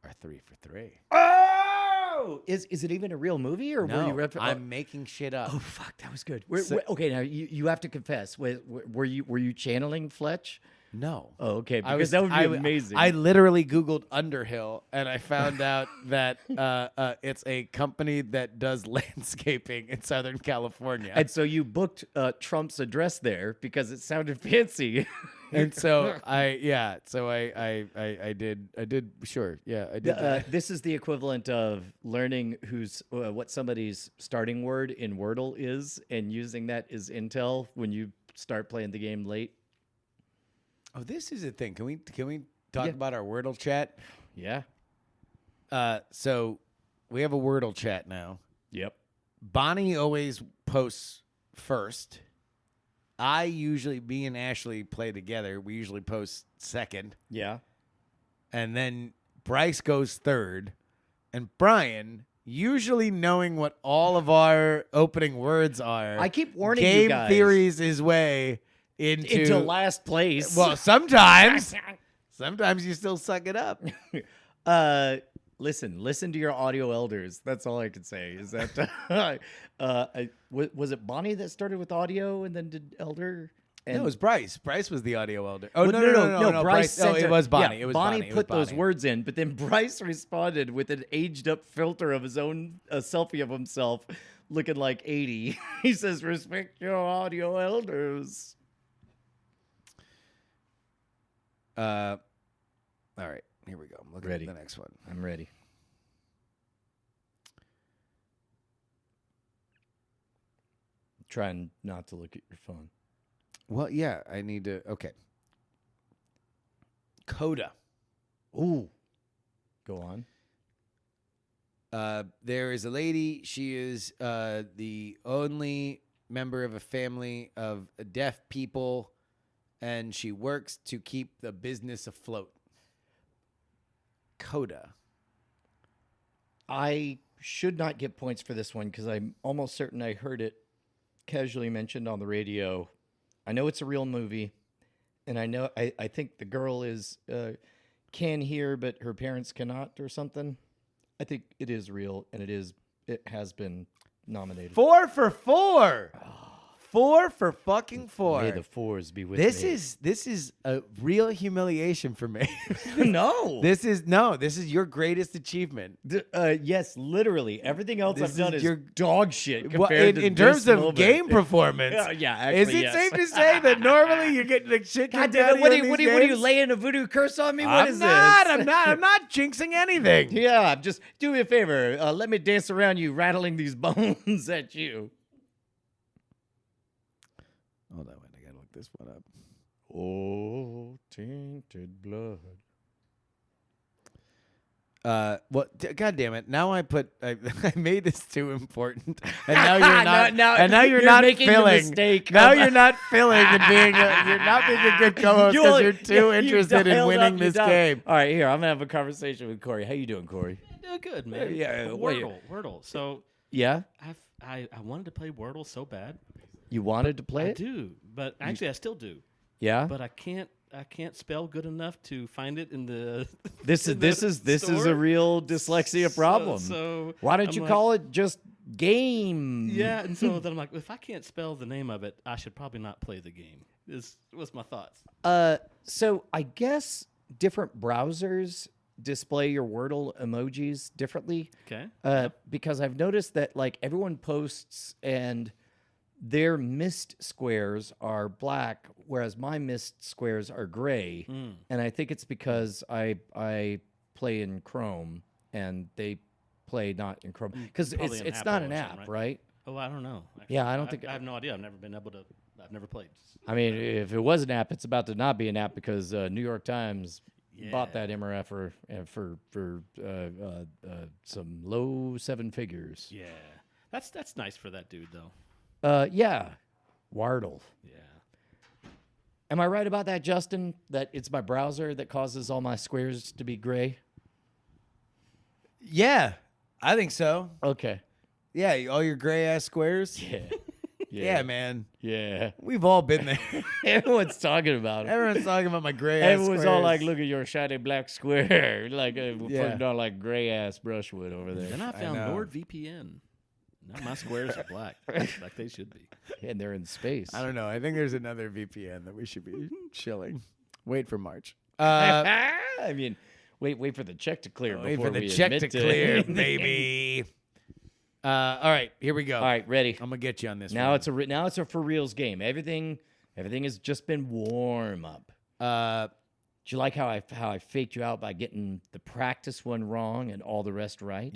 are 3 for 3. Oh, is it even a real movie or were you? No, I'm making shit up. Oh fuck, that was good. So- Okay, now you have to confess. Were you channeling Fletch? No. Oh, okay, I because was- that would be I- amazing. I literally Googled Underhill and I found out that it's a company that does landscaping in Southern California. and so you booked Trump's address there because it sounded fancy. And so I did sure. Yeah, I did that. This is the equivalent of learning what somebody's starting word in Wordle is and using that as intel when you start playing the game late. Oh, this is a thing. Can we talk Yeah. about our Wordle chat? Yeah. So we have a Wordle chat now. Yep. Bonnie always posts first. Me and Ashley play together. We usually post second. Yeah. And then Bryce goes third. And Brian, usually knowing what all of our opening words are, I keep warning game you guys. theories his way into last place. Well, sometimes you still suck it up. Listen to your audio elders. That's all I can say. Is that was it Bonnie that started with audio and then did elder? And No, it was Bryce. Bryce was the audio elder. Oh, Well, no. Bryce No, sent it her- was Bonnie. yeah, It was Bonnie Bonnie. It put was those Bonnie. words in, but then Bryce responded with an aged up filter of his own selfie of himself looking like 80. He says, "Respect your audio elders." All right, here we go. I'm looking Ready. at the next one. I'm ready. Trying not to look at your phone. Well, yeah, I need to. Okay. Coda. Ooh. Go on. There is a lady. She is the only member of a family of deaf people, and she works to keep the business afloat. Coda. I should not get points for this one because I'm almost certain I heard it casually mentioned on the radio. I know it's a real movie, and I think the girl is can hear, but her parents cannot, or something. I think it is real, and it has been nominated. 4 for 4. 4 for fucking 4. May the fours be with This me. is a real humiliation for me. no. This is your greatest achievement. Yes, literally. Everything else This I've done is is your- dog shit Well, compared to in terms this of moment. game performance, Yeah, actually, is it yes. safe to say that normally you get the shit God kicked damn out it! of What you are in you these games? laying a voodoo curse on me? What is this? I'm not jinxing anything. Yeah, just do me a favor. Let me dance around you, rattling these bones at you. Hold on, wait, I gotta look this one up. Oh, tainted blood. Well, God damn it! Now I made this too important, and now you're not. now you're not making the filling. mistake Now of- you're not filling and being. You're not being a good co-host because you're too interested in winning this game. All right, here I'm gonna have a conversation with Corey. How you doing, Corey? Doing good, man. Yeah, wait. Wordle. So Yeah, I wanted to play Wordle so bad. you wanted to play I it? do, but actually I still do. Yeah. But I can't spell good enough to find it in the. This in the is a store. real dyslexia problem. So Why don't I'm you like, call it just game? Yeah, and so then I'm like, if I can't spell the name of it, I should probably not play the game. This was my thoughts. So I guess different browsers display your Wordle emojis differently. Okay. Because I've noticed that like everyone posts and their missed squares are black, whereas my missed squares are gray. And I think it's because I play in Chrome and they play not in Chrome because Probably in it's Apple not or an something, app, right? right? Oh, I don't know. Actually. Yeah, I don't think- I have no idea. I've never been able to. I've never played. I mean, if it was an app, it's about to not be an app because New York Times bought that MRF for some low seven figures. Yeah, that's nice for that dude though. Yeah, Wardle. Yeah. Am I right about that, Justin? That it's my browser that causes all my squares to be gray? Yeah, I think so. Okay. Yeah, all your gray ass squares. Yeah. Yeah, man. Yeah. We've all been there. Everyone's talking about it. Everyone's talking about my gray ass Everyone's all like, squares. look at your shiny black square. Like, Yeah. putting on like gray ass brushwood over there. Then I found know. NordVPN. Now my squares are black, like they should be. And they're in space. I don't know. I think there's another VPN that we should be chilling. Wait for March. I mean, wait for the check to clear Wait before for the we check admit to clear, baby. All right, here we go. All right, ready. I'm gonna get you on this. Now one. it's a for reals game. Everything has just been warm up. Do you like how I faked you out by getting the practice one wrong and all the rest right?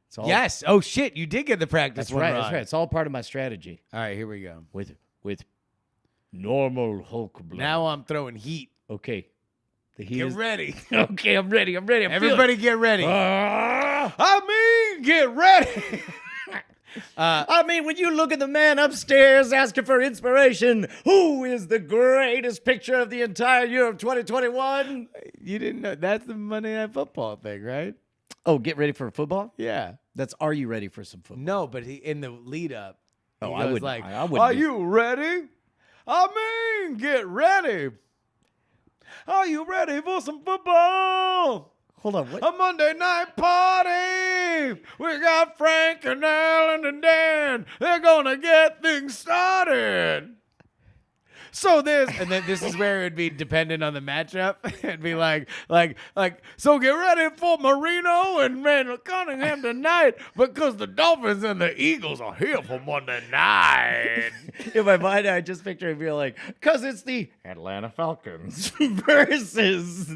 It's all, yes. Oh shit, you did get the practice that's one right. wrong. That's right. It's all part of my strategy. All right, here we go. With normal Hulk blood. Now I'm throwing heat. Okay. The heat Get is ready. okay. I'm ready. I'm feeling- Everybody, get ready. Ah! I mean, get ready. I mean, when you look at the man upstairs asking for inspiration, who is the greatest picture of the entire year of 2021? You didn't know that's the Monday Night Football thing, right? Oh, get ready for football? Yeah. That's Are You Ready for Some Football? No, but he in the lead up. Oh, he I goes wouldn't- like, I wouldn't Are be- you ready? I mean, get ready. Are you ready for some football? Hold on. What? A Monday night party. We got Frank and Alan and Dan. They're gonna get things started. So this is where it would be dependent on the matchup. It'd be like, so get ready for Marino and Randall Cunningham tonight because the Dolphins and the Eagles are here for Monday night. In my mind, I just picture it being like, because it's the Atlanta Falcons versus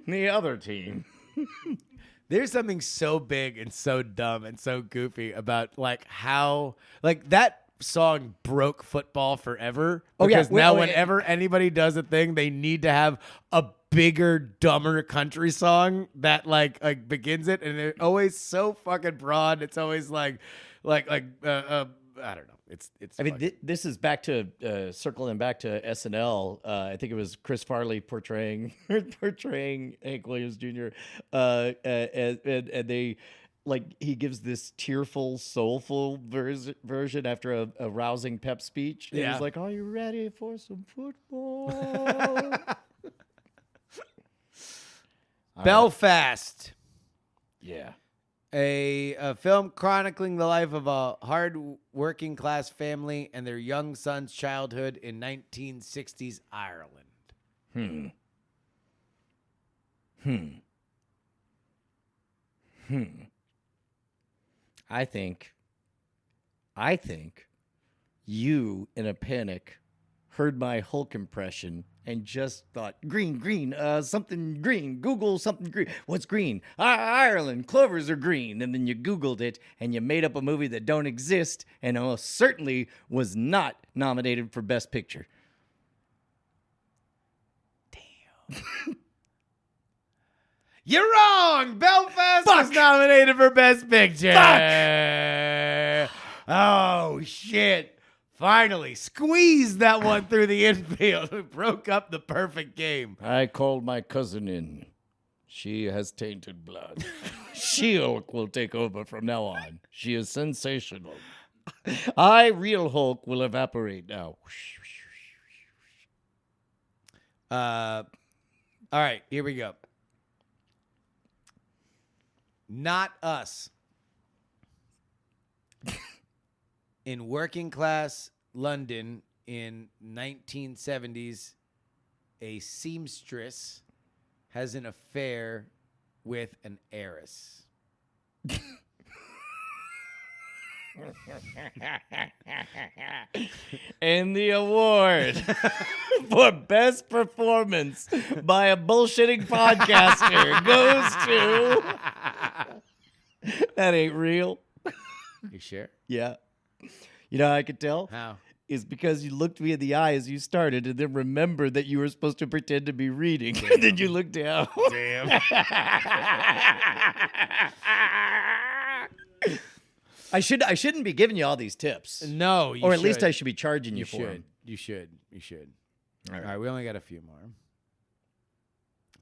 the other team. There's something so big and so dumb and so goofy about like how like that song broke football forever. Oh, yeah. Because now Well, whenever anybody does a thing, they need to have a bigger, dumber country song that like begins it, and they're always so fucking broad. It's always like I don't know. It's. I mean, fucking- this is back to circling back to SNL. I think it was Chris Farley portraying Hank Williams Jr. And they like he gives this tearful, soulful version after a rousing pep speech. And Yeah. he's like, "Are you ready for some football?" Belfast. Yeah. A film chronicling the life of a hard working class family and their young son's childhood in 1960s Ireland. I think you, in a panic, heard my Hulk impression and just thought, green, something green. Google something green. What's green? Ireland. Clovers are green. And then you Googled it and you made up a movie that don't exist and almost certainly was not nominated for Best Picture. You're wrong. Belfast was nominated for Best Picture. Oh, shit. Finally squeezed that one through the infield. Broke up the perfect game. I called my cousin in. She has tainted blood. She-Hulk will take over from now on. She is sensational. Real Hulk, will evaporate now. All right, here we go. Not Us. In working class London in 1970s, a seamstress has an affair with an heiress. And the award for best performance by a bullshitting podcaster goes to... That ain't real. You sure? Yeah. You know how I could tell? How? Is because you looked me in the eye as you started and then remembered that you were supposed to pretend to be reading. And then you looked down. Damn. I shouldn't be giving you all these tips. No, you Or at least should. I should be charging you, for should. them. You should. You should. All All right. right, we only got a few more.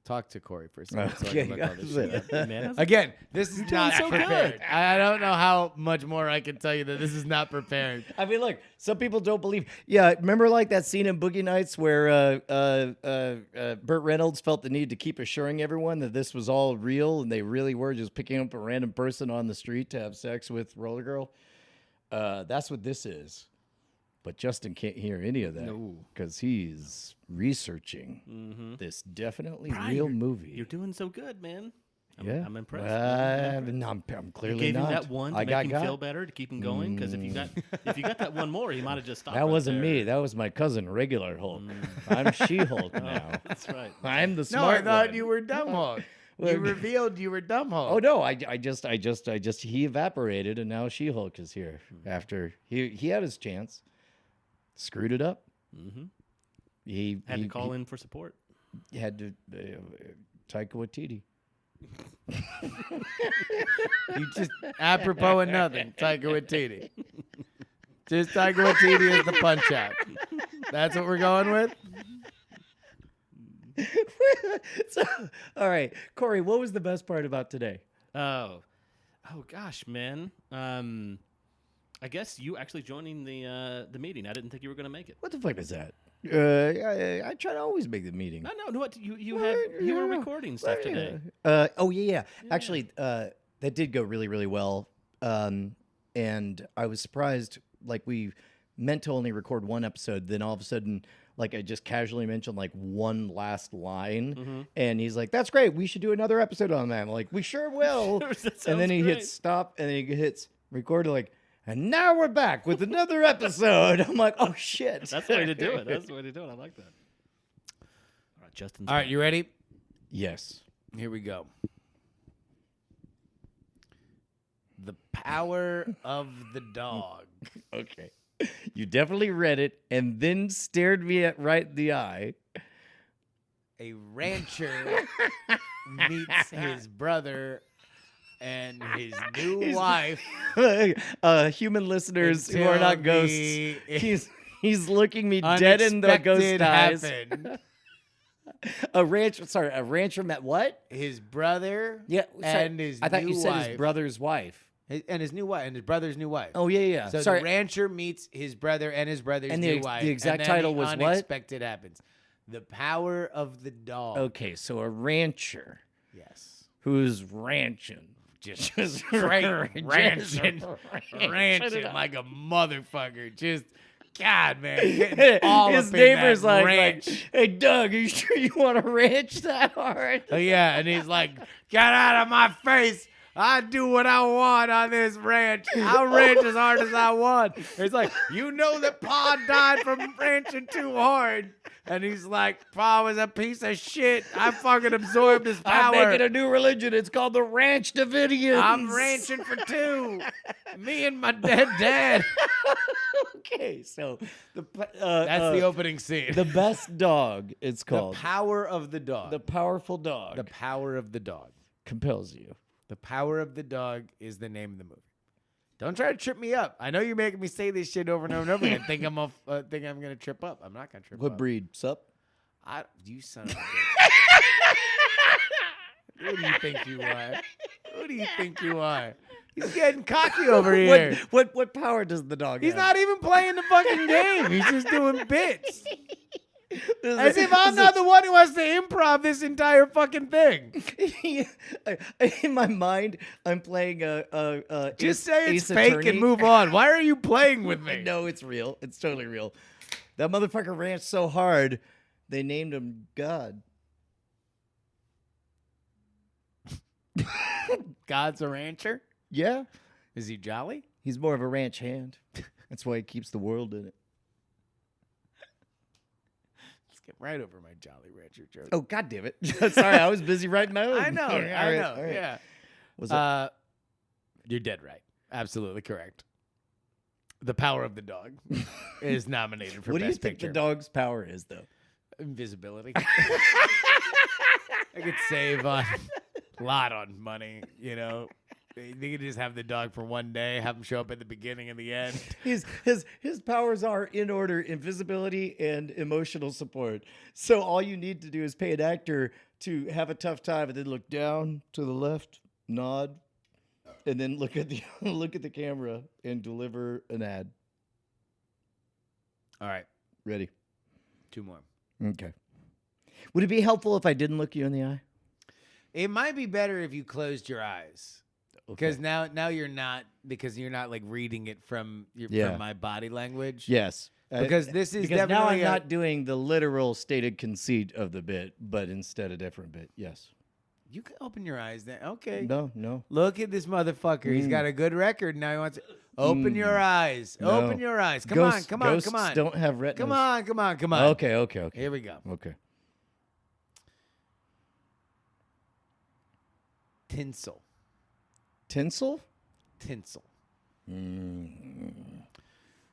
Talk to Corey for a second. So I Okay. can look all this shit up. Man, that's- Again, this is not so prepared. good. I don't know how much more I can tell you that this is not prepared. I mean, look, some people don't believe. Yeah, remember like that scene in Boogie Nights where Burt Reynolds felt the need to keep assuring everyone that this was all real and they really were just picking up a random person on the street to have sex with Roller Girl? That's what this is. But Justin can't hear any of that No. because he's researching this definitely Brian, real you're- movie. You're doing so good, man. I'm impressed. I'm You clearly gave not. him that one to I make him got feel better, to keep him going. Because if you got that one more, he might have just stopped. That right wasn't there. me. That was my cousin, regular Hulk. I'm She-Hulk now. That's right. I'm the No, I smart thought one. you were Dumb Hulk. Well, You revealed you were Dumb Hulk. Oh no, I just he evaporated and now She-Hulk is here after he had his chance, screwed it up. Mm-hmm. He Had to call in for support. He had to Taika Waititi. You just apropos of nothing, Taika Waititi. Just Taika Waititi is the punch out. That's what we're going with? So, all right, Corey, what was the best part about today? Oh gosh, man. I guess you actually joining the meeting. I didn't think you were going to make it. What the fuck is that? I try to always make the meeting. No. What you Well, were yeah. recording stuff Well, today. yeah. Oh yeah. Actually, that did go really, really well. And I was surprised. Like we meant to only record one episode, then all of a sudden, like I just casually mentioned like one last line, and he's like, "That's great. We should do another episode on that." I'm like, "We sure will." That And then sounds he great. hits stop, and then he hits record. Like, and now we're back with another episode. I'm like, "Oh shit!" That's the way to do it. That's the way to do it. I like that. All right, Justin. All right, you ready? Yes. Here we go. The Power of the Dog. Okay. You definitely read it and then stared me right in the eye. A rancher meets his brother and his new wife. Human listeners who are not until ghosts. the He's looking me dead in the ghost unexpected eyes. happened. A rancher met what? His brother and his I thought new you said wife. his brother's wife. And his new wife and his brother's new wife. Oh yeah. So Sorry. the rancher meets his brother and his brother's And new the wife. exact and then title the was what? unexpected happens. The Power of the Dog. Okay, so a rancher Yes. who's ranching. Just straight ranching like a motherfucker. Just God, man, getting all His up in neighbor's that like, ranch. "Hey, Doug, are you sure you want to ranch that hard?" Oh, yeah, and he's like, "Get out of my face! I do what I want on this ranch. I'll ranch as hard as I want." It's like, "You know that Pa died from ranching too hard." And he's like, "Pa was a piece of shit. I fucking absorbed his I'm power. making a new religion. It's called the Ranch Davidians. I'm ranching for two. Me and my dead dad." Okay, so That's the opening scene. the best dog. It's The called power of the dog. the powerful dog The power of the dog. compels you. The power of the dog is the name of the movie. Don't try to trip me up. I know you're making me say this shit over and over and over again. Think I'm gonna trip up. I'm not gonna trip What up. breed? Sup? You son of a bitch. Who do you think you are? Who do you think you are? He's getting cocky over here. What power does the dog He's have? not even playing the fucking game. He's just doing bits. As if I'm not the one who has to improv this entire fucking thing. In my mind, I'm playing a Just say it's Ace fake Attorney. and move on. Why are you playing with me? No, it's real. It's totally real. That motherfucker ran so hard, they named him God. God's a rancher? Yeah, Is he jolly? he's more of a ranch hand. That's why he keeps the world in it. Let's get right over my Jolly Rancher joke. Oh, God damn it. Sorry, I was busy writing my own. I know. All right, All right. Yeah. Was that? You're dead right. Absolutely correct. The power of the dog is nominated for What do you Best think Picture. the dog's power is, though? Invisibility. I could save a lot on money, you know. They could just have the dog for one day, have him show up at the beginning and the end. His powers are in order: invisibility and emotional support. So all you need to do is pay an actor to have a tough time, and then look down to the left, nod, and then look at the look at the camera and deliver an ad. All right, Ready? 2 more. Okay. Would it be helpful if I didn't look you in the eye? It might be better if you closed your eyes. Because now you're not, because you're not like reading it from from my body language. Yes. Because this is because now definitely I'm not doing the literal stated conceit of the bit, but instead a different bit. Yes. You can open your eyes then. Okay. No. Look at this motherfucker. He's got a good record. Now he wants to open your eyes. No. Open your eyes. Come on. Ghosts don't have retinas. Come on. Okay. Here we go. Okay. Tinsel. Tinsel?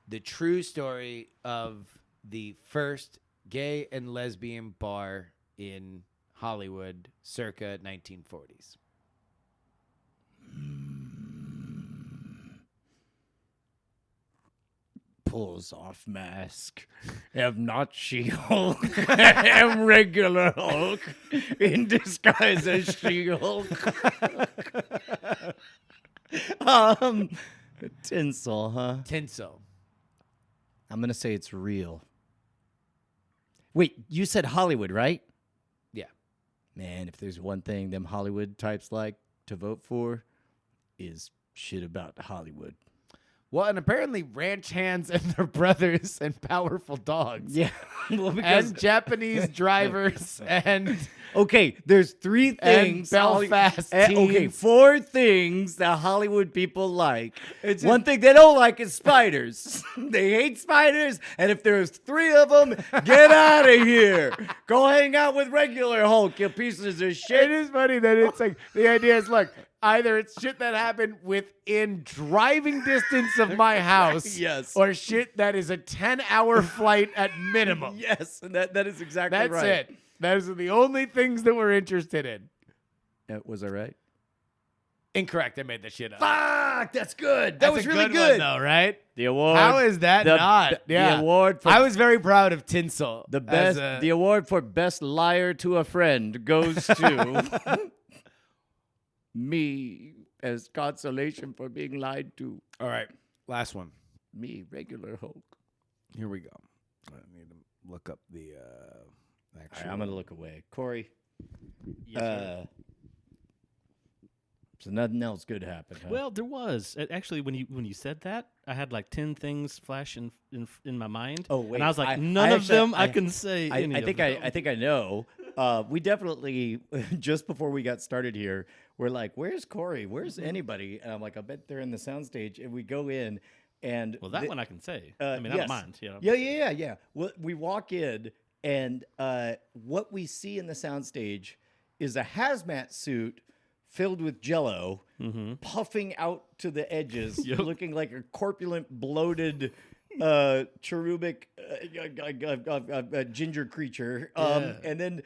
The true story of the first gay and lesbian bar in Hollywood circa 1940s. Pulls off mask. Am not She-Hulk. Am regular Hulk in disguise as She-Hulk. Tinsel, huh? Tinsel. I'm gonna say it's real. Wait, you said Hollywood, right? Yeah. Man, if there's one thing them Hollywood types like to vote for, is shit about Hollywood. Well, and apparently ranch hands and their brothers and powerful dogs. Yeah. Well, because And Japanese drivers and okay, there's 3 things. Belfast Okay, teens. 4 things that Hollywood people like. It's One thing they don't like is spiders. They hate spiders, and if there's 3 of them, get out of here. Go hang out with regular Hulk, you pieces of it shit. is funny that it's like the idea is look, either it's shit that happened within driving distance of my house, Yes. or shit that is a 10-hour flight at minimum. Yes, and that is exactly That's right. it. Those are the only things that we're interested in. Was I right? Incorrect. I made that shit up. Fuck, that's good. That That's was a really good good. one, though, right? The award. How is that not? Yeah. The award for I was very proud of Tinsel. the as best. a- The award for best liar to a friend goes to me as consolation for being lied to. All right. Last one. Me, regular Hulk. Here we go. I need to look up the All actual. right, I'm gonna look away. Corey. Yes, sir. So nothing else good happened. Huh? Well, there was actually when you said that, I had like 10 things flash in my mind. Oh, wait, and I was like, I none of actually- them I can say. any I of think them. I think I know. We definitely just before we got started here, we're like, "Where's Corey? Where's anybody?" And I'm like, "I bet they're in the soundstage." And we go in, and Well, that one I can say. Uh, I mean, I yes. don't mind. You know? Yeah. Well, we walk in, and what we see in the soundstage is a hazmat suit filled with Jello, puffing out to the edges, Yep. looking like a corpulent, bloated cherubic ginger creature. And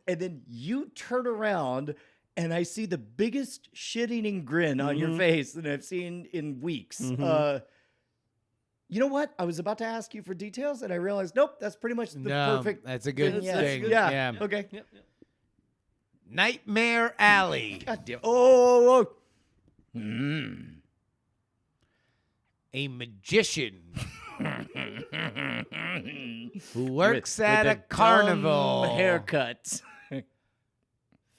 then you turn around and I see the biggest shit-eating grin on your face that I've seen in weeks. You know what? I was about to ask you for details, and I realized, nope, that's pretty much the perfect. That's a good Yeah, thing. yeah. Okay. Yep, yep. Nightmare Alley. God damn. Oh. A magician who works at a carnival Haircut.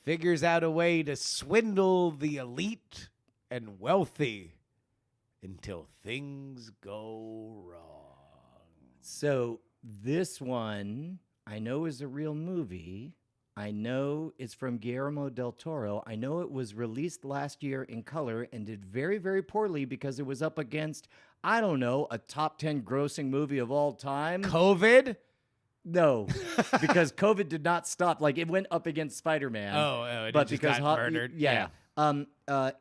figures out a way to swindle the elite and wealthy until things go wrong. So this one I know is a real movie. I know it's from Guillermo del Toro. I know it was released last year in color and did very, very poorly because it was up against, I don't know, a top 10 grossing movie of all time. COVID? No, because COVID did not stop. Like, it went up against Spider-Man. It but just because got murdered. Yeah. And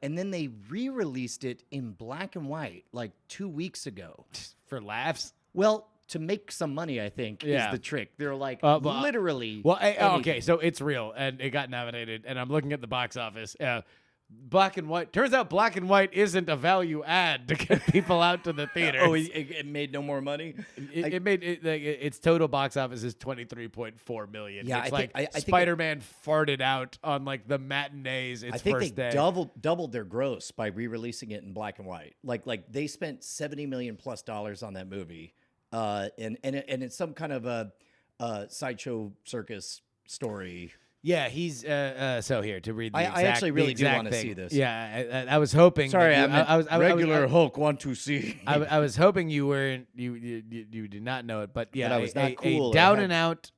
then they re-released it in black and white like 2 weeks ago. For laughs. Well, to make some money, I think, Yeah. is the trick. They're like But- literally. Well, okay, anything. so it's real, and it got nominated, and I'm looking at the box office. Black and white. Turns out black and white isn't a value add to get people out to the theaters. Oh, it made no more money. It made its total box office is 23.4 million. Yeah, it's I think- I think it- Spider-Man farted out on like the matinees. Its I think first they day. doubled their gross by re-releasing it in black and white. Like they spent $70 million plus on that movie, and it's some kind of a sideshow circus story. Yeah, he's so here to read. The I exact, actually really the do exact wanna thing. see this. Yeah, I was hoping. Sorry, that you- I meant I regular Hulk want to see. I was hoping you weren't. You did not know it, but yeah, But I was not cool. A down and out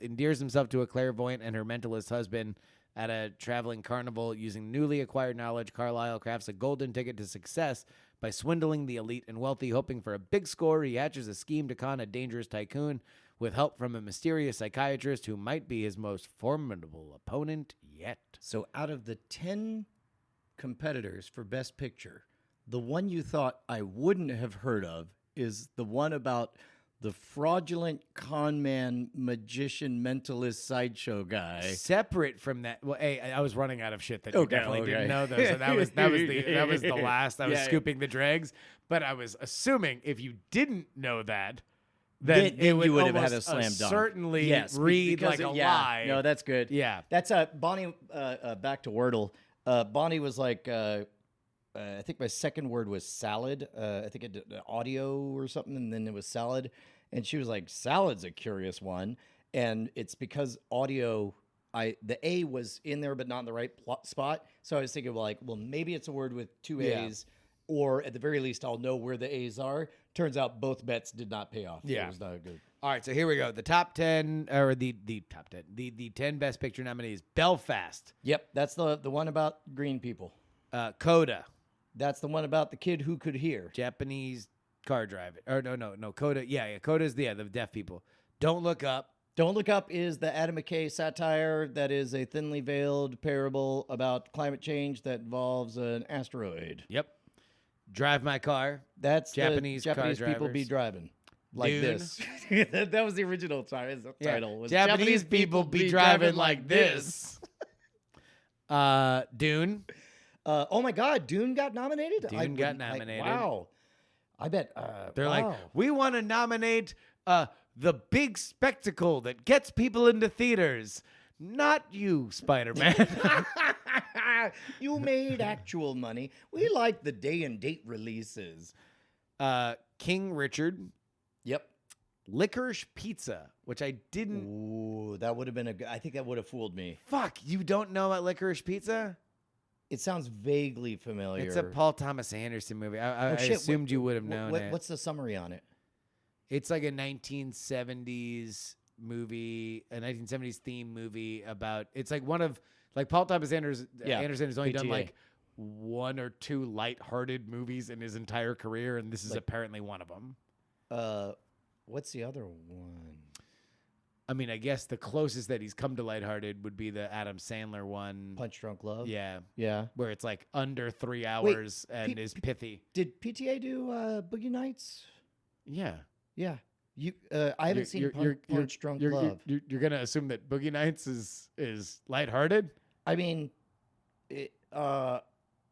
endears himself to a clairvoyant and her mentalist husband at a traveling carnival. Using newly acquired knowledge, Carlisle crafts a golden ticket to success by swindling the elite and wealthy. Hoping for a big score, he hatches a scheme to con a dangerous tycoon with help from a mysterious psychiatrist who might be his most formidable opponent yet. So out of the 10 competitors for Best Picture, the one you thought I wouldn't have heard of is the one about the fraudulent con man, magician, mentalist sideshow guy. Separate from that, well, I was running out of shit that Okay, you definitely okay. didn't know. Though, so that was the last. I was Yeah. scooping the dregs, but I was assuming if you didn't know that, then Then it would you would have had almost a slam dunk. certainly Yes, read because like a yeah. lie. No, that's good. Yeah. That's Bonnie. Back to Wordle. Bonnie was like, I think my second word was salad. I think it did audio or something, and then it was salad. And she was like, "Salad's a curious one," and it's because audio. The A was in there, but not in the right spot. So I was thinking, well, maybe it's a word with two Yeah. A's, or at the very least, I'll know where the A's are. Turns out both bets did not pay off. Yeah. It was not good. All right, so here we go. The top 10, or the top 10, the 10 Best Picture nominees: Belfast, Yep, that's the one about green people. Coda, That's the one about the kid who could hear. Japanese car driving, or no, Coda. Yeah, Coda is the deaf people. Don't Look Up. Don't Look Up is the Adam McKay satire that is a thinly veiled parable about climate change that involves an asteroid. Yep. Drive My Car. That's Japanese the car Japanese people be drivers. driving like Dune. this. that was the original title. Was Japanese people be driving like this. Dune. Oh my God, Dune got nominated. Dune got nominated. Wow. I bet. They're wow. like, we want to nominate the big spectacle that gets people into theaters. Not you, Spider-Man. You made actual money. We like the day and date releases. King Richard. Yep. Licorice Pizza, which I didn't. Ooh, that would have been I think that would have fooled me. Fuck, you don't know about Licorice Pizza? It sounds vaguely familiar. It's a Paul Thomas Anderson movie. I Oh, shit. assumed you would have known it. What's the summary on it? It's like a 1970s movie, a 1970s theme movie about. It's like one of Paul Thomas Anderson. Yeah, Anderson has only done PTA. like one or two lighthearted movies in his entire career, and this is apparently one of them. What's the other one? I mean, I guess the closest that he's come to lighthearted would be the Adam Sandler one. Punch Drunk Love. Yeah, Yeah. where it's like under 3 hours and is pithy. Did PTA do Boogie Nights? Yeah. Yeah. I haven't seen Punch Drunk Love. You're gonna assume that Boogie Nights is lighthearted? I mean,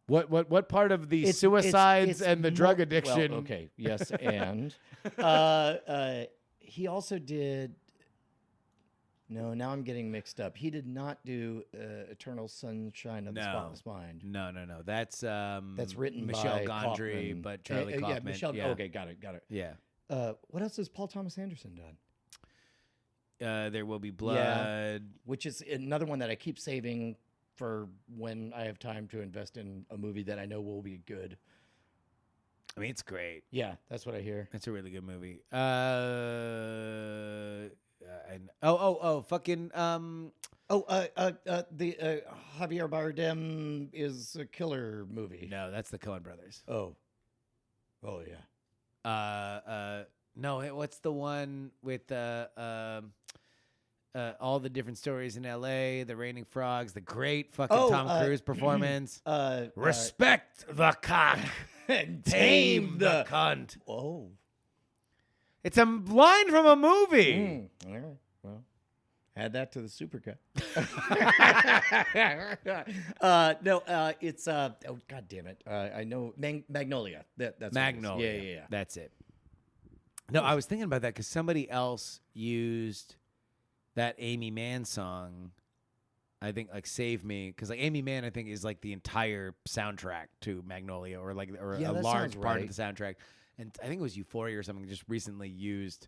What part of the it's suicides and the drug well, addiction? okay, yes, and he also did. No, now I'm getting mixed up. He did not do Eternal Sunshine of the Spotless Mind. No. That's written Michelle by Gondry, Kaufman. but Charlie Kaufman. Yeah, Michelle. Yeah. Okay, got it. Yeah. What else has Paul Thomas Anderson done? There Will Be Blood. Which is another one that I keep saving for when I have time to invest in a movie that I know will be good. I mean, it's great. Yeah, that's what I hear. It's a really good movie. Fucking The Javier Bardem is a killer movie. no, that's the Coen Brothers. Oh yeah. No, what's the one with all the different stories in L.A., the Raining Frogs, the great fucking Tom Cruise performance. Respect the cock and tame the cunt. Oh. It's a line from a movie. All right. Well, add that to the supercut. It's oh god damn it. I know Magnolia. That's what it is. Magnolia. Yeah. That's it. No, I was thinking about that because somebody else used that Amy Mann song. I think like "Save Me" because like Amy Mann, I think is like the entire soundtrack to Magnolia, or a large sounds part right. of the soundtrack. And I think it was Euphoria or something just recently used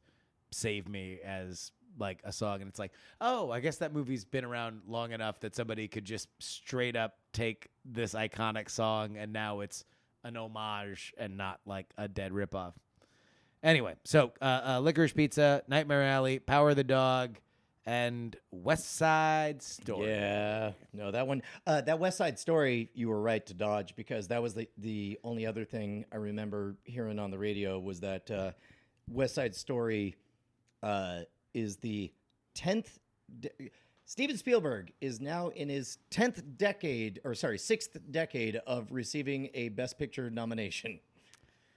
"Save Me" as like a song, and it's like, oh, I guess that movie's been around long enough that somebody could just straight up take this iconic song and now it's an homage and not like a dead ripoff. Anyway, so Licorice Pizza, Nightmare Alley, Power of the Dog, and West Side Story. Yeah. No, that one, that West Side Story, you were right to dodge because that was the only other thing I remember hearing on the radio was that West Side Story is the 10th. Steven Spielberg is now in his 6th decade of receiving a Best Picture nomination.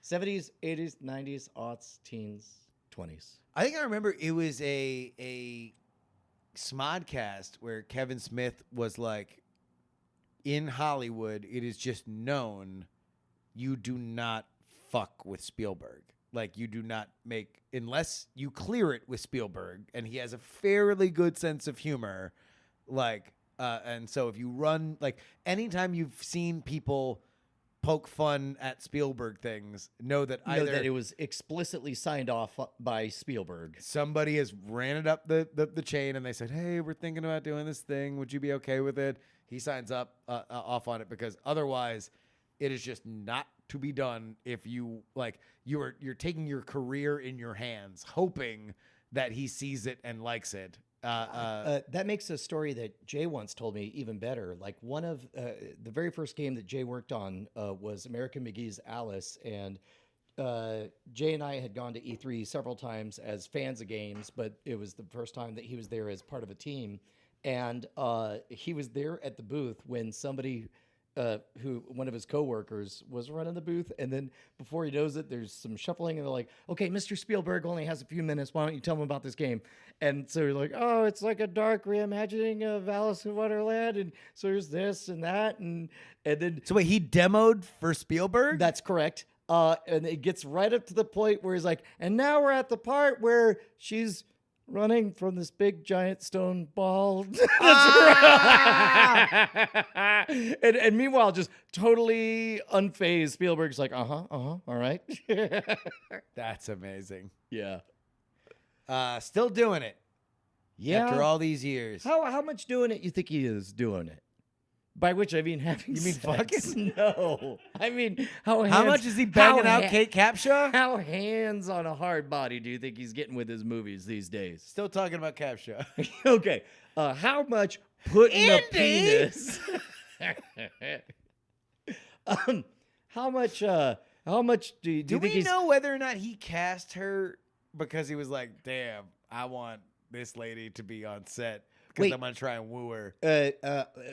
70s, 80s, 90s, aughts, teens, 20s. I think I remember it was a Smodcast where Kevin Smith was like, in Hollywood, it is just known you do not fuck with Spielberg. Like, you do not make, unless you clear it with Spielberg, and he has a fairly good sense of humor. Like, and so if you run, like, anytime you've seen people poke fun at Spielberg things, know that either that it was explicitly signed off by Spielberg. somebody has ran it up the chain and they said, hey, we're thinking about doing this thing. Would you be okay with it? He signs up off on it because otherwise it is just not to be done if you like you're taking your career in your hands, hoping that he sees it and likes it. That makes a story that Jay once told me even better. Like one of the very first game that Jay worked on was American McGee's Alice, and Jay and I had gone to E3 several times as fans of games, but it was the first time that he was there as part of a team, and he was there at the booth when somebody. One of his coworkers was running the booth, and then before he knows it, there's some shuffling, and they're like, "Okay, Mr. Spielberg only has a few minutes. Why don't you tell him about this game?" And so you're like, "Oh, it's like a dark reimagining of Alice in Wonderland, and so there's this and that, and then So wait, he demoed for Spielberg? that's correct." And it gets right up to the point where he's like, "And now we're at the part where she's." Running from this big giant stone ball. and meanwhile, just totally unfazed, Spielberg's like, all right. That's amazing. Yeah. Still doing it. Yeah. After all these years. How much doing it you think he is doing it? By which I mean having You mean sex. fucking? No. I mean, how much is he banging out Kate Capshaw? How hands on a hard body do you think he's getting with his movies these days? Still talking about Capshaw. Okay. How much putting a penis? How much do you Do think we he's know whether or not he cast her because he was like, damn, I want this lady to be on set because Wait. I'm gonna try and woo her.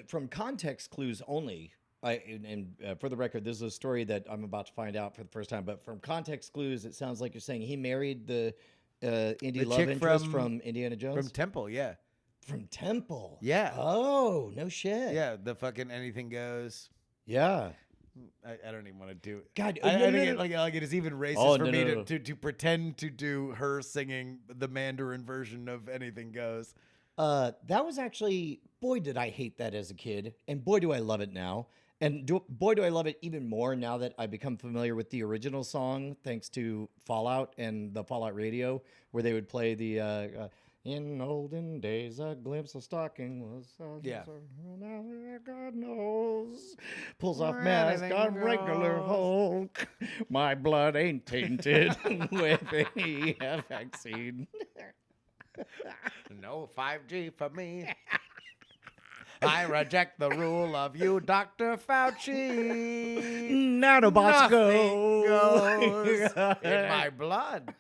From context clues only, for the record, this is a story that I'm about to find out for the first time. But from context clues, it sounds like you're saying he married the indie The love chick interest from- from Indiana Jones From Temple, yeah. From Temple. Yeah. Oh no shit. Yeah, the fucking anything goes. Yeah. I don't even want to do it. God, I no, think no, it, no. like it is even racist Oh, for no, me no, no. to pretend to do her singing the Mandarin version of Anything Goes. That was actually, boy, did I hate that as a kid, and boy, do I love it now. And boy, do I love it even more now that I become familiar with the original song, thanks to Fallout and the Fallout radio, where they would play the "In olden days, a glimpse of stocking was." Yeah. Now God knows. Pulls off Where mask anything on regular goes. Hulk. My blood ain't tainted with any vaccine. No 5G for me. I reject the rule of you, Dr. Fauci. Nanobots Nothing go. goes in my blood.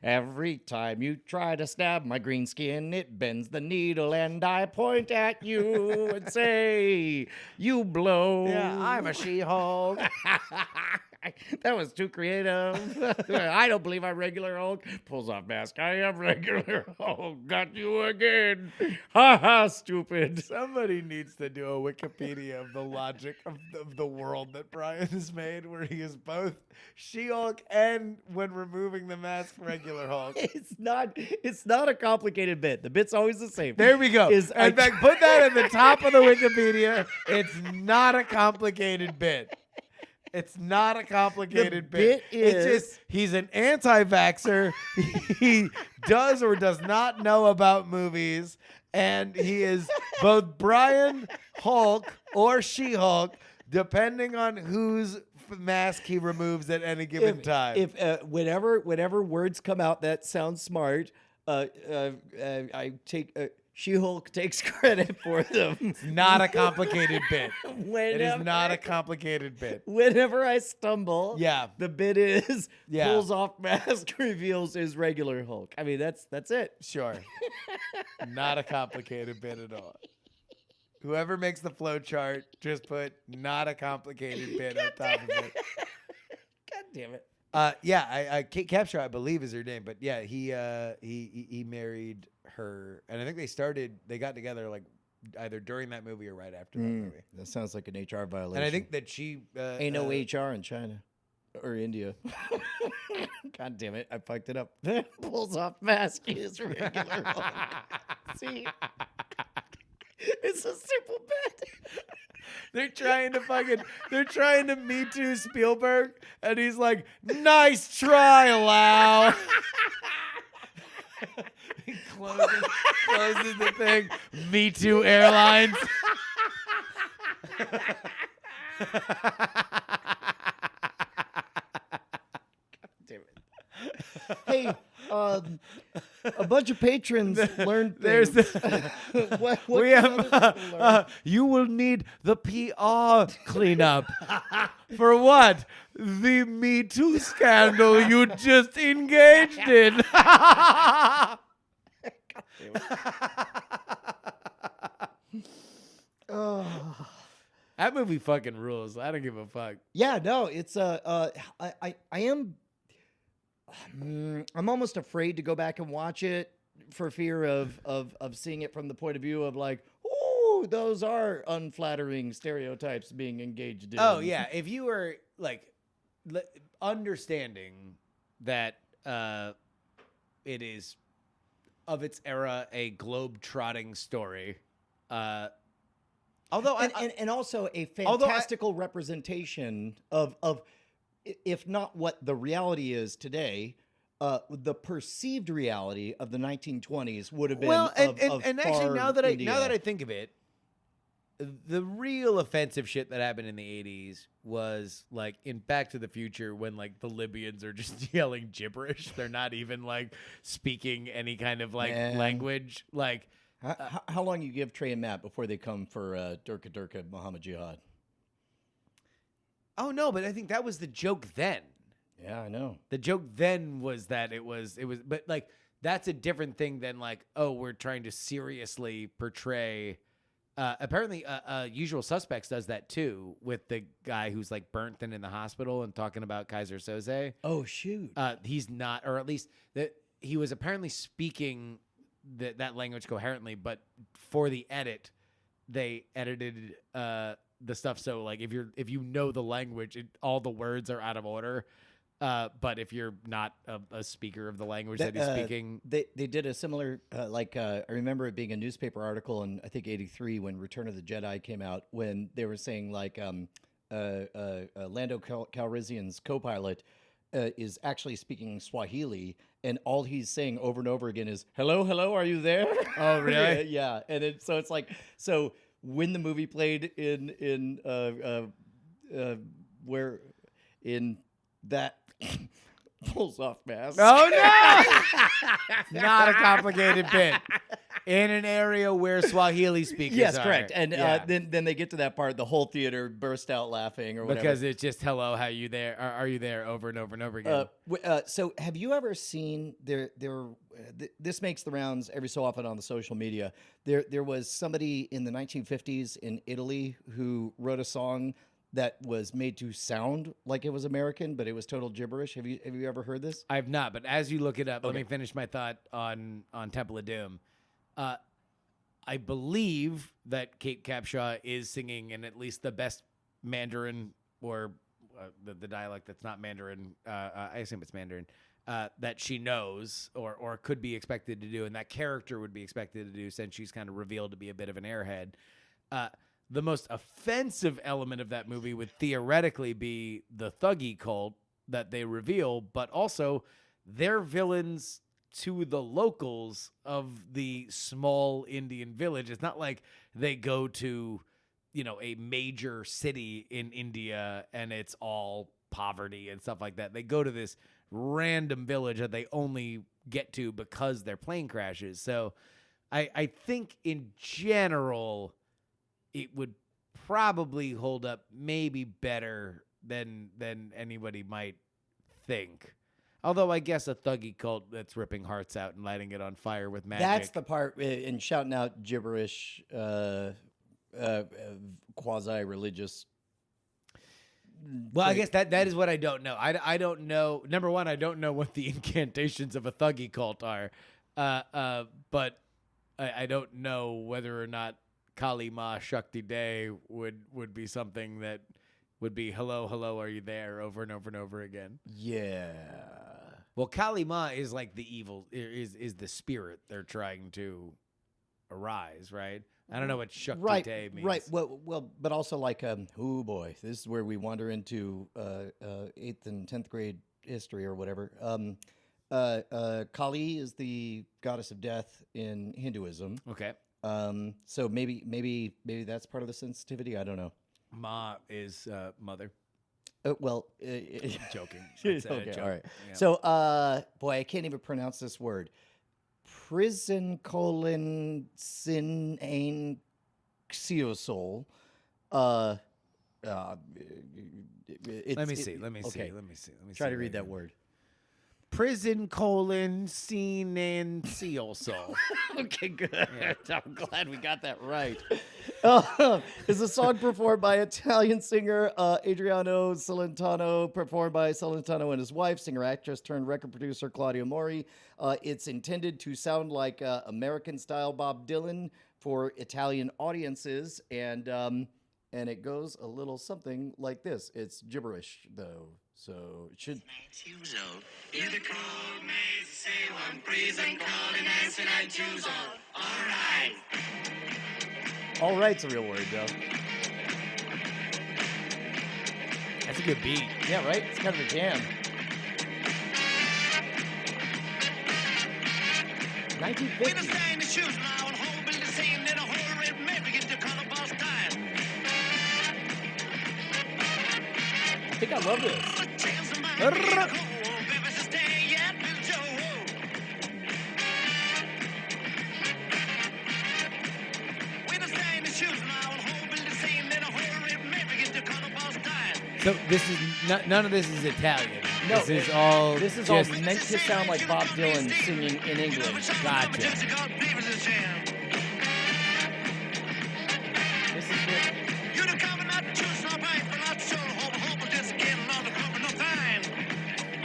Every time you try to stab my green skin, it bends the needle, and I point at you and say, "You blow." Yeah, I'm a She-Hulk. That was too creative. I don't believe I'm regular Hulk. Pulls off mask. I am regular Hulk. Got you again. Ha ha, stupid. Somebody needs to do a Wikipedia of the logic of the world that Brian has made, where he is both She-Hulk and, when removing the mask, regular Hulk. It's not a complicated bit. The bit's always the same. There we go. Is In fact, put that at the top of the Wikipedia. It's not a complicated bit. It's not a complicated bit It's is- just he's an anti-vaxxer. He does or does not know about movies, and he is both Brian Hulk or She-Hulk, depending on whose mask he removes at any given time. If whenever words come out that sound smart, I take She-Hulk takes credit for them. Not a complicated bit. It Whenever, is not a complicated bit. Whenever I stumble, Yeah. the bit is Yeah. pulls off mask, reveals his regular Hulk. I mean, that's it. Sure. Not a complicated bit at all. Whoever makes the flow chart, just put not a complicated bit on top of it. God damn it. Yeah, Kate Capshaw, I believe, is her name, but yeah, he married her, and I think they got together like either during that movie or right after that movie. That sounds like an HR violation. And I think that she ain't no HR in China or India. God damn it, I fucked it up. Pulls off mask is regular Hulk. See, it's a simple bit. they're trying to Me Too Spielberg, and he's like, "Nice try, Lau." He closes the thing. Me Too Airlines. Damn it. Hey, a bunch of patrons learned There's things. what we did have. other people learn? You will need the PR cleanup. For what? The Me Too scandal you just engaged in. That movie fucking rules. I don't give a fuck. Yeah, no, it's I am I'm almost afraid to go back and watch it for fear of seeing it from the point of view of like, ooh, those are unflattering stereotypes being engaged in. Oh yeah, if you were like understanding that it is of its era a globe-trotting story. Although and also a Although I- fantastical representation of if not what the reality is today, the perceived reality of the 1920s would have been well, of and actually far now that India. I think of it, the real offensive shit that happened in the 80s was like in Back to the Future when like the Libyans are just yelling gibberish. They're not even like speaking any kind of like Man. language. Like How long you give Trey and Matt before they come for Durka Durka Muhammad Jihad? oh no, but I think that was the joke then. Yeah, I know. The joke then was that it was but like that's a different thing than like, oh, we're trying to seriously portray. Apparently, Usual Suspects does that too with the guy who's like burnt and in the hospital and talking about Kaiser Soze. Oh shoot. He's not, or at least that he was apparently speaking that language coherently, but for the edit, they edited the stuff so like if you know the language, all the words are out of order. But if you're not a speaker of the language that he's speaking, they did a similar I remember it being a newspaper article in I think '83 when Return of the Jedi came out, when they were saying like Lando Calrissian's co-pilot is actually speaking Swahili, and all he's saying over and over again is "Hello, hello, are you there?" Oh, really? Yeah, and it's like when the movie played in where in that pulls off mask. oh no, not a complicated bit in an area where Swahili speakers Yes, are. correct. And Yeah. then they get to that part, the whole theater burst out laughing or whatever. because it's just hello, how you there? Are you there? Over and over and over again. So have you ever seen this makes the rounds every so often on the social media. There was somebody in the 1950s in Italy who wrote a song that was made to sound like it was American, but it was total gibberish. Have you ever heard this? I've not, but as you look it up, let me finish my thought on Temple of Doom. I believe that Kate Capshaw is singing in at least the best Mandarin or the dialect that's not Mandarin. I assume it's Mandarin that she knows or could be expected to do, and that character would be expected to do since she's kind of revealed to be a bit of an airhead. The most offensive element of that movie would theoretically be the Thuggee cult that they reveal, but also they're villains to the locals of the small Indian village. It's not like they go to, a major city in India and it's all poverty and stuff like that. They go to this random village that they only get to because their plane crashes. So I think in general, it would probably hold up maybe better than anybody might think. Although I guess a Thuggee cult that's ripping hearts out and lighting it on fire with magic. That's the part in shouting out gibberish, quasi-religious. Well, I guess that is what I don't know. I don't know. Number one, I don't know what the incantations of a Thuggee cult are. But I don't know whether or not Kali Ma Shakti Day would be something that would be hello, hello, are you there over and over and over again. Yeah. Well, Kali Ma is like the evil, is the spirit they're trying to arise, right? I don't know what Shakti Day means. Right. Well, but also like, oh boy, this is where we wander into 8th and 10th grade history or whatever. Kali is the goddess of death in Hinduism. Okay. So maybe that's part of the sensitivity. I don't know. Ma is mother. Joking. It's Okay, joke. all right. Yeah. So, boy, I can't even pronounce this word. Prison colon sin ain xiosol. Let me see. Okay. Let Try me to read that word. Prison colon scene and also. Okay, good. I'm glad we got that right. Is a song performed by Italian singer Adriano Celentano, performed by Celentano and his wife, singer-actress turned record producer Claudio Mori. It's intended to sound like American-style Bob Dylan for Italian audiences, and it goes a little something like this. It's gibberish, though, so it should... All right's a real word, though. That's a good beat. Yeah, right? It's kind of a jam. 1950. I think I love this. So this is none of this is Italian. No, this is all. This is just, all meant to sound like Bob Dylan singing in English. Gotcha. This is what,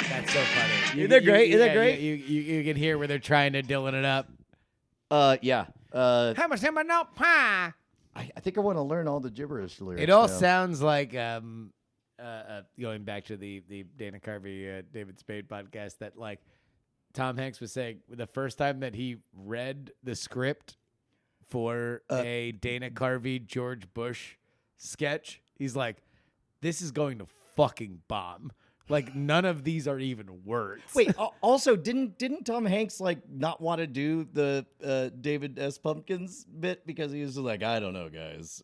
That's so funny. Isn't that great? Isn't that great? You can hear where they're trying to Dylan it up. yeah. How much no pie? I think I want to learn all the gibberish lyrics. It all now. sounds like going back to the Dana Carvey David Spade podcast that like Tom Hanks was saying the first time that he read the script for a Dana Carvey George Bush sketch, he's like, this is going to fucking bomb. Like none of these are even words. Wait. Also, didn't Tom Hanks like not want to do the David S. Pumpkins bit because he was like, I don't know, guys.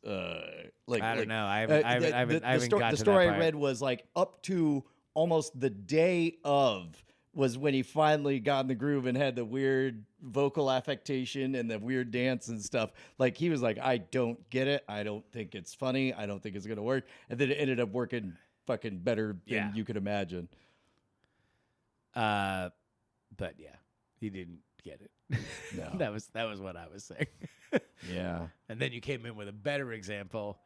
Like I don't like, know. I haven't got the to story that I read was like up to almost the day of was when he finally got in the groove and had the weird vocal affectation and the weird dance and stuff. Like he was like, I don't get it. I don't think it's funny. I don't think it's gonna work. And then it ended up working fucking better than you could imagine. But yeah, he didn't get it. No. that was what I was saying. Yeah. And then you came in with a better example,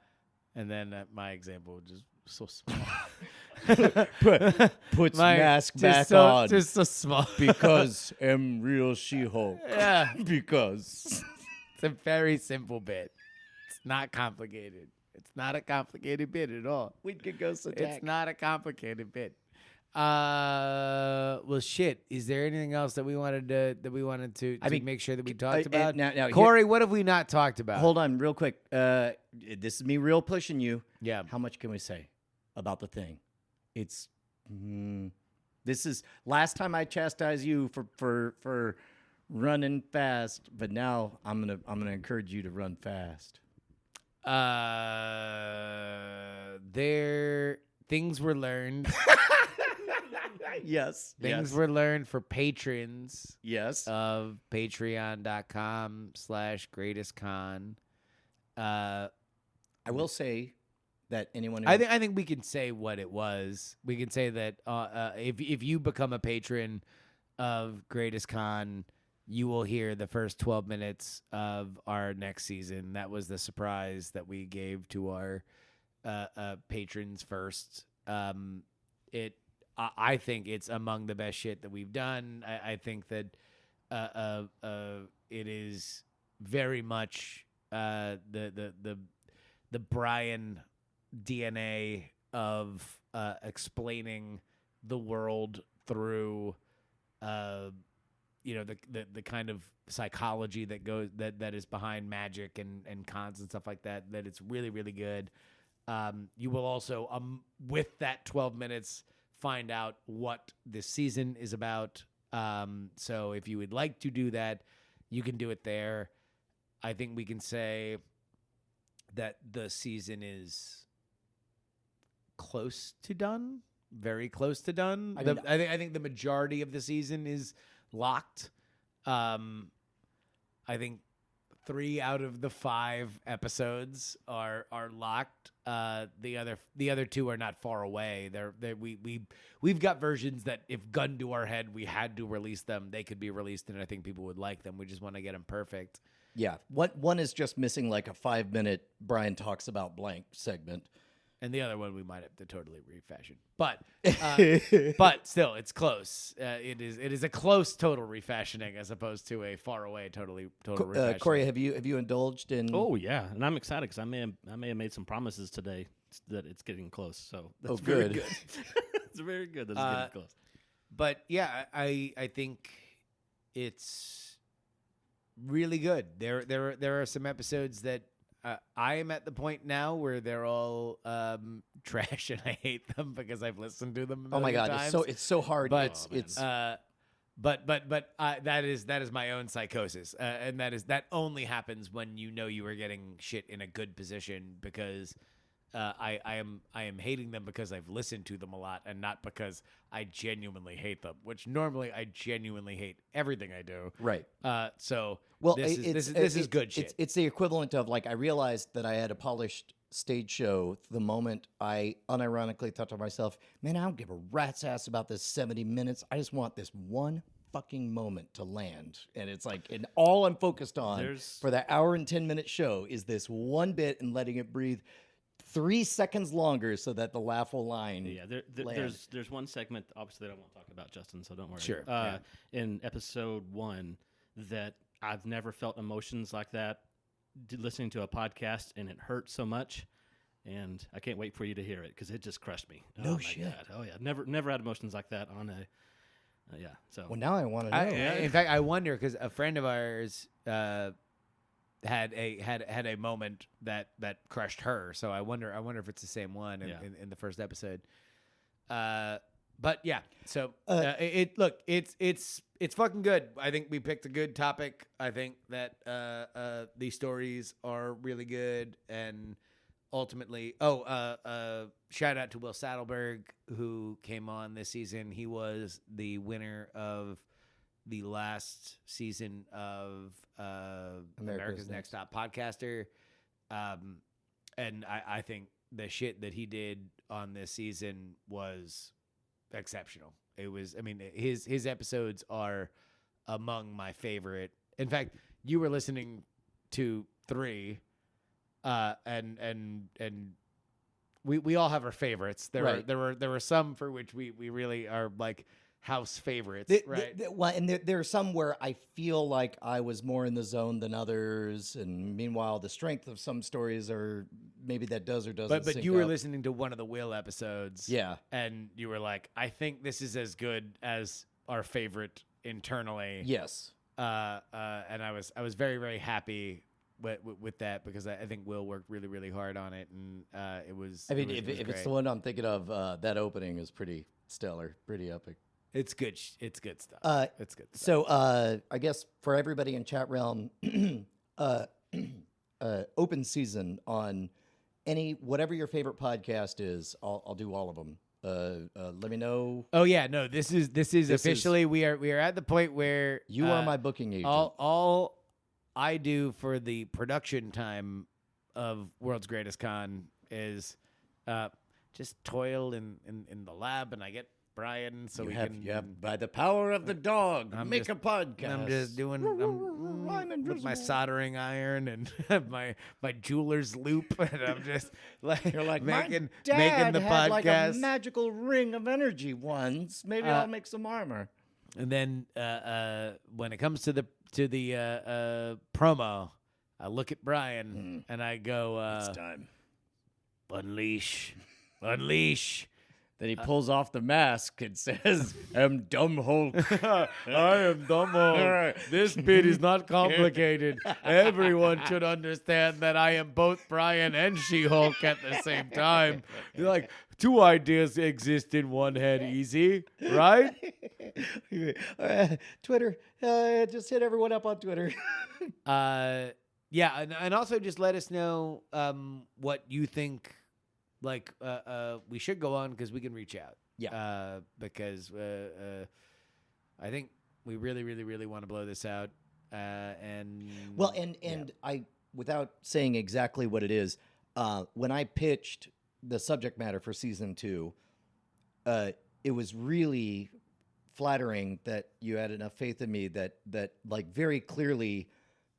and then my example was just so small. Puts My- mask just back so, on just so small. because am real She-Hulk. Yeah, Because it's a very simple bit. It's not complicated. It's not a complicated bit at all. we could go attack. It's not a complicated bit. Well, shit. Is there anything else that we wanted to I mean, make sure that we talked about? now here- Corey, what have we not talked about? Hold on, real quick. This is me real pushing you. Yeah. How much can we say about the thing? It's this is last time I chastised you for running fast, but now I'm gonna encourage you to run fast. Things were learned. Yes. Things were learned for patrons Yes. of patreon.com/greatestcon. I will say that anyone. I think we can say what it was. We can say that if you become a patron of Greatest Con, you will hear the first 12 minutes of our next season. That was the surprise that we gave to our patrons first. I think it's among the best shit that we've done. I think that it is very much the Brian DNA of explaining the world through the kind of psychology that goes that is behind magic and cons and stuff like that. That it's really, really good. You will also with that 12 minutes find out what this season is about. So if you would like to do that, you can do it there. I think we can say that the season is close to done, very close to done. I think the majority of the season is locked. I think 3 out of the 5 episodes are locked. The other 2 are not far away. We've got versions that if gun to our head we had to release them, they could be released, and I think people would like them. We just want to get them perfect. Yeah. One is just missing like a 5-minute Brian talks about blank segment. And the other one we might have to totally refashion, but still, it's close. It is a close total refashioning as opposed to a far away total refashioning. Corey, have you indulged in? Oh yeah, and I'm excited because I may have made some promises today that it's getting close. So that's good. very good. It's very good that it's getting close. But yeah, I think it's really good. There are some episodes that I am at the point now where they're all trash and I hate them because I've listened to them. Oh my god, times. it's so hard. But it's but that is my own psychosis, and that only happens when you know you are getting shit in a good position because I am hating them because I've listened to them a lot and not because I genuinely hate them. Which normally I genuinely hate everything I do. right. So Well, this is good shit. It's the equivalent of like I realized that I had a polished stage show, the moment I unironically thought to myself, man, I don't give a rat's ass about this 70 minutes. I just want this one fucking moment to land. And it's like, and all I'm focused on There's- for that hour and 10-minute show is this one bit and letting it breathe 3 seconds longer so that the laugh will line. Yeah, land. there's one segment obviously that I won't talk about, Justin, so don't worry. Sure, In episode 1 that I've never felt emotions like that listening to a podcast, and it hurt so much, and I can't wait for you to hear it because it just crushed me. No Oh my shit. God. Oh yeah, never had emotions like that on a. Yeah, so Well, now I want to know. In fact, I wonder because a friend of ours had a moment that crushed her. So I wonder if it's the same one in the first episode. But yeah, so it's fucking good. I think we picked a good topic. I think that these stories are really good, and ultimately, shout out to Will Saddleberg who came on this season. He was the winner of the last season of America's Next Top Podcaster, and I think the shit that he did on this season was exceptional. It was, I mean, his episodes are among my favorite. In fact, you were listening to 3, and we all have our favorites. Right. There were some for which we really are like house favorites, right? Well, and there are some where I feel like I was more in the zone than others, and meanwhile, the strength of some stories are maybe that does or doesn't. But sync you were up. listening to one of the Will episodes, Yeah. and you were like, I think this is as good as our favorite internally. Yes. And I was very, very happy with that because I think Will worked really, really hard on it, and it was. I mean, it was if it's great. the one I'm thinking of, that opening is pretty stellar, pretty epic. It's good. It's good stuff. It's good stuff. So I guess for everybody in chat realm, open season on whatever your favorite podcast is. I'll do all of them. Let me know. Oh yeah, no. This is officially we are at the point where You are my booking agent. all I do for the production time of World's Greatest Con is just toil in the lab, and I get Brian so we can. by the power of the dog, I'm make just- a podcast. I'm just doing I'm with my invisible. soldering iron and my jeweler's loop, and I'm just like You're like, making my dad the had podcast. like a magical ring of energy once. Maybe I'll make some armor. And then when it comes to the promo, I look at Brian and I go, It's time. unleash. Then he pulls off the mask and says, "I'm Dumb Hulk." I am Dumb Hulk. This bit is not complicated. Everyone should understand that I am both Brian and She-Hulk at the same time. You're like, 2 ideas exist in one head, easy, right? Twitter. Just hit everyone up on Twitter. Yeah, and also just let us know what you think. Like we should go on because we can reach out. Yeah. Because I think we really, really, really want to blow this out. And Well, and I, without saying exactly what it is, when I pitched the subject matter for season 2, it was really flattering that you had enough faith in me that like very clearly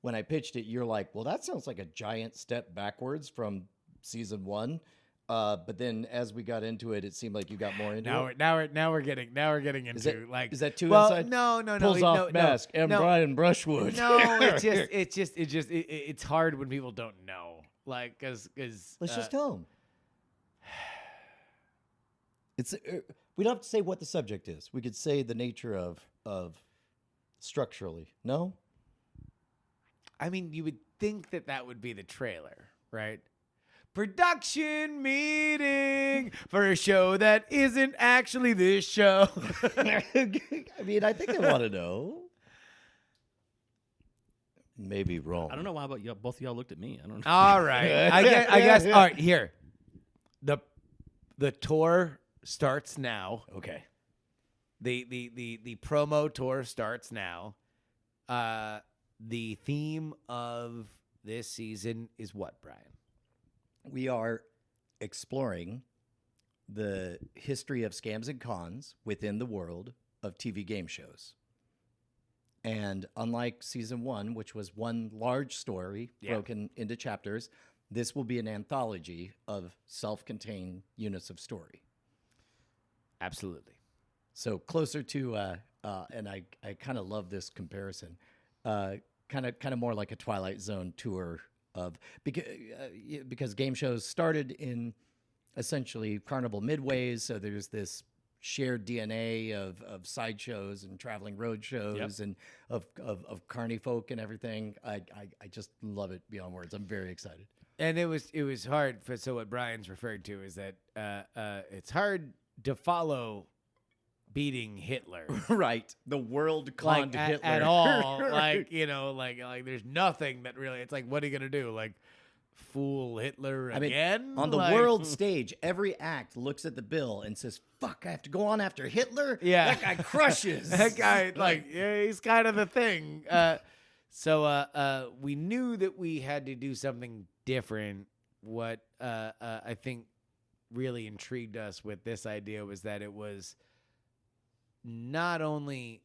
when I pitched it, you're like, well, that sounds like a giant step backwards from season 1. But then as we got into it, it seemed like you got more into it. now we're getting into Is that too well, inside? no, Pulls off mask. no, M. Brian Brushwood. No, it's hard when people don't know. Like, because Let's just tell them. It's we don't have to say what the subject is. We could say the nature of structurally. No. I mean, you would think that would be the trailer, right? Production meeting for a show that isn't actually this show. I mean, I think they want to know. Maybe wrong. I don't know why, but both of y'all looked at me. I don't know. All right. I guess. All right. Here, the tour starts now. Okay. The promo tour starts now. The theme of this season is what, Brian? we are exploring the history of scams and cons within the world of TV game shows. And unlike season 1, which was one large story broken into chapters, this will be an anthology of self-contained units of story. Absolutely. So closer to, and I kind of love this comparison, kind of more like a Twilight Zone tour of, because game shows started in essentially Carnival Midways, so there's this shared DNA of sideshows and traveling road shows and of carny folk and everything. I just love it beyond words. I'm very excited. And it was hard for, so what Brian's referred to is that it's hard to follow beating Hitler. Right. The world conned like Hitler. at all. Like, you know, like there's nothing that really, it's like, what are you going to do? Like, fool Hitler again? On the Like- world stage, every act looks at the bill and says, fuck, I have to go on after Hitler? Yeah. That guy crushes. That guy, like, yeah, he's kind of the thing. So we knew that we had to do something different. What I think really intrigued us with this idea was that it was not only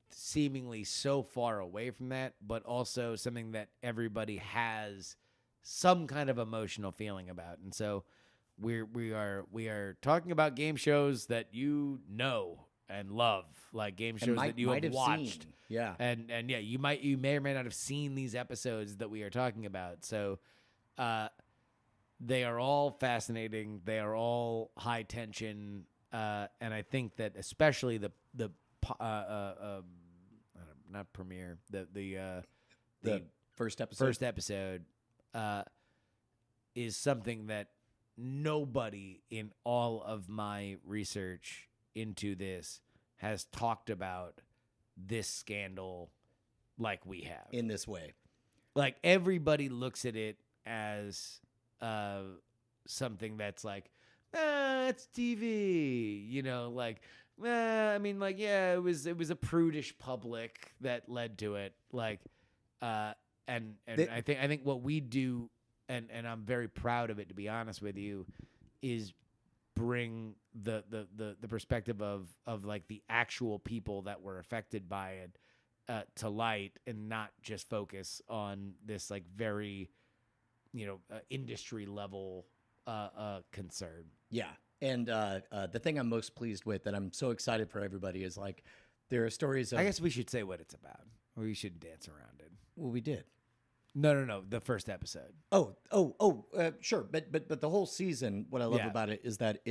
seemingly so far away from that, but also something that everybody has some kind of emotional feeling about. And so we are talking about game shows that you know and love, like game shows that you have watched. Seen. Yeah. And yeah, you may or may not have seen these episodes that we are talking about. So they are all fascinating. They are all high tension. And I think that especially the not premiere, the first episode. first episode is something that nobody in all of my research into this has talked about this scandal like we have. In this way. Like everybody looks at it as something that's like, it's TV, you know, like, I mean, like, yeah, it was a prudish public that led to it, like, and I think what we do, and I'm very proud of it, to be honest with you, is bring the perspective of like the actual people that were affected by it to light, and not just focus on this like very, you know, industry level concern. Yeah. And the thing I'm most pleased with, that I'm so excited for everybody, is like there are stories of. I guess we should say what it's about. We should dance around it. Well, we did. No. The first episode. Sure. But the whole season, what I love Yeah. about it is that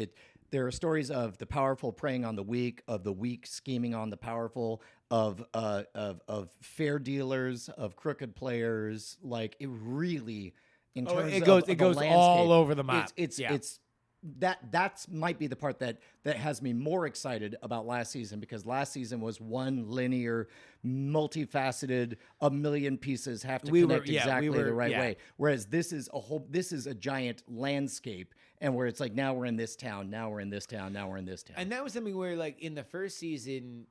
there are stories of the powerful preying on the weak, of the weak scheming on the powerful, of fair dealers, of crooked players. Like it really, in terms it of goes the all landscape, over the map. It's Yeah. that's might be the part that has me more excited about last season, because last season was one linear, multifaceted, a million pieces have to connect exactly the right way. Whereas this is a giant landscape, and where it's like, now we're in this town, now we're in this town, now we're in this town. And that was something where, like, in the first season,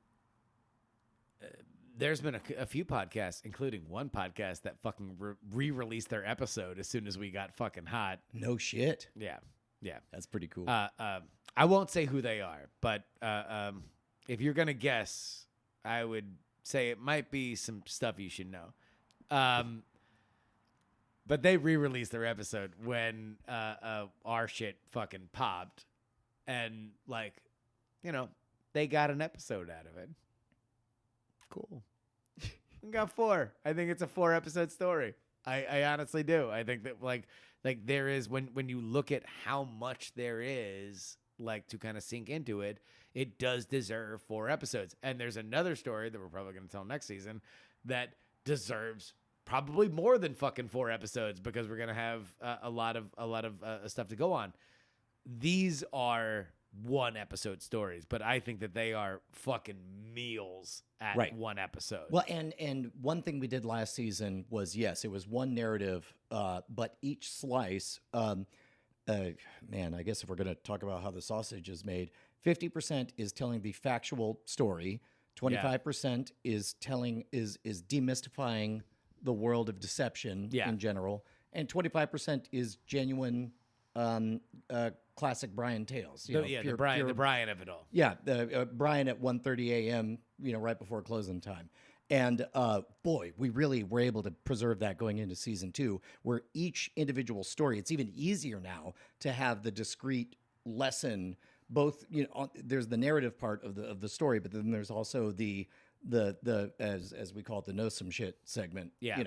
there's been a few podcasts, including one podcast that fucking re-released their episode as soon as we got fucking hot. No shit. Yeah. That's pretty cool. I won't say who they are, but if you're gonna guess, I would say it might be some stuff you should know. But they re-released their episode when our shit fucking popped, and like, you know, they got an episode out of it. Cool. We got 4. I think it's a 4-episode story. I honestly do. I think that like there is, when you look at how much there is, like, to kind of sink into it, it does deserve 4 episodes. And there's another story that we're probably going to tell next season that deserves probably more than fucking 4 episodes, because we're going to have a lot of stuff to go on. These are 1-episode stories, but I think that they are fucking meals at 1 episode. Well, and one thing we did last season was, yes, it was one narrative, but each slice, man, I guess if we're going to talk about how the sausage is made, 50% is telling the factual story, 25% is demystifying the world of deception in general, and 25% is genuine classic Brian tales. You know, the pure- Brian, pure- the Brian of it all. Yeah, Brian at 1:30 a.m. Right before closing time. And boy, we really were able to preserve that going into season 2, where each individual story, it's even easier now to have the discrete lesson. Both, there's the narrative part of the story, but then there's also the as we call it, the know some shit segment. Yeah.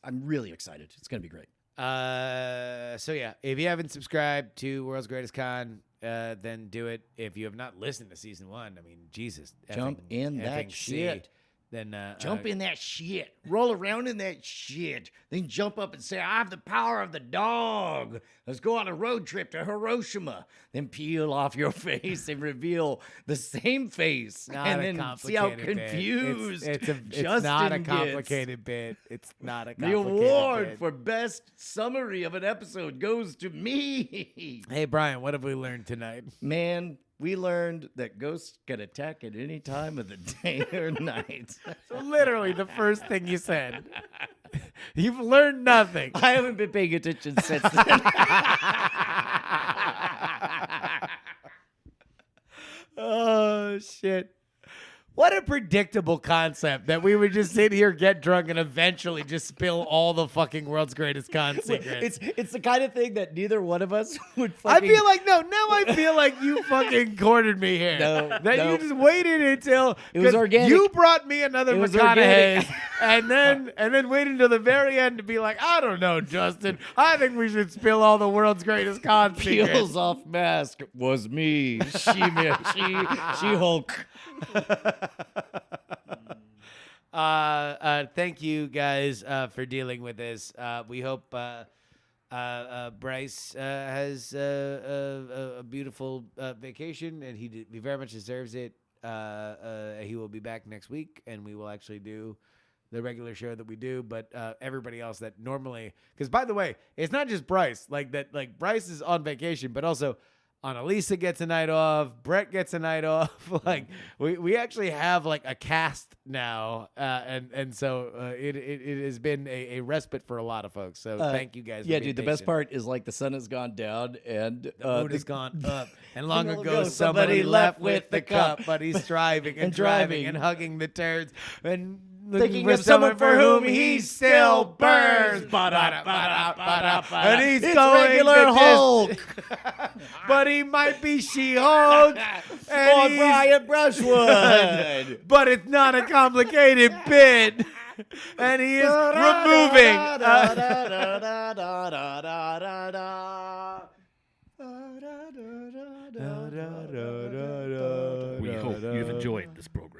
I'm really excited. It's gonna be great. So yeah, if you haven't subscribed to World's Greatest Con, then do it. If you have not listened to season 1, I mean, Jesus, Jump in that effing shit. Then Jump in that shit. Roll around in that shit. Then jump up and say, I have the power of the dog. Let's go on a road trip to Hiroshima. Then peel off your face and reveal the same face. Not and a then see how complicated bit. confused It's Justin not a gets. complicated bit. It's not a The complicated award bit. for best summary of an episode goes to me. Hey Brian, what have we learned tonight? Man, we learned that ghosts can attack at any time of the day or night. So literally the first thing you said. You've learned nothing. I haven't been paying attention since then. Oh shit. What a predictable concept that we would just sit here, get drunk, and eventually just spill all the fucking World's Greatest Con secrets. It's the kind of thing that neither one of us would I fucking... feel like now I feel like you fucking cornered me here. No, that no. you just waited until It was 'cause organic. You brought me another It was McConaughey, organic. and then waited until the very end to be like, I don't know, Justin. I think we should spill all the World's Greatest Con secrets. Peels off mask was me. She-Hulk. Thank you guys for dealing with this. We hope Bryce has a beautiful vacation, and he very much deserves it. He will be back next week, and we will actually do the regular show that we do. But everybody else that normally, because by the way, it's not just Bryce. Like Bryce is on vacation, but also Annalisa gets a night off. Brett gets a night off. Like we actually have like a cast now, and so it has been a respite for a lot of folks. So thank you guys. Yeah, for being dude, the best patient. part is like the sun has gone down and The moon has gone up, and long long ago ago somebody left with the cup, but he's driving and and driving driving. and hugging the turds and Thinking looking of someone for whom he still burns. And he's It's going regular to Hulk. but he might be She-Hulk. Or And he's- Brian Brushwood. but it's not a complicated bit. And he is removing. We hope you've enjoyed this program.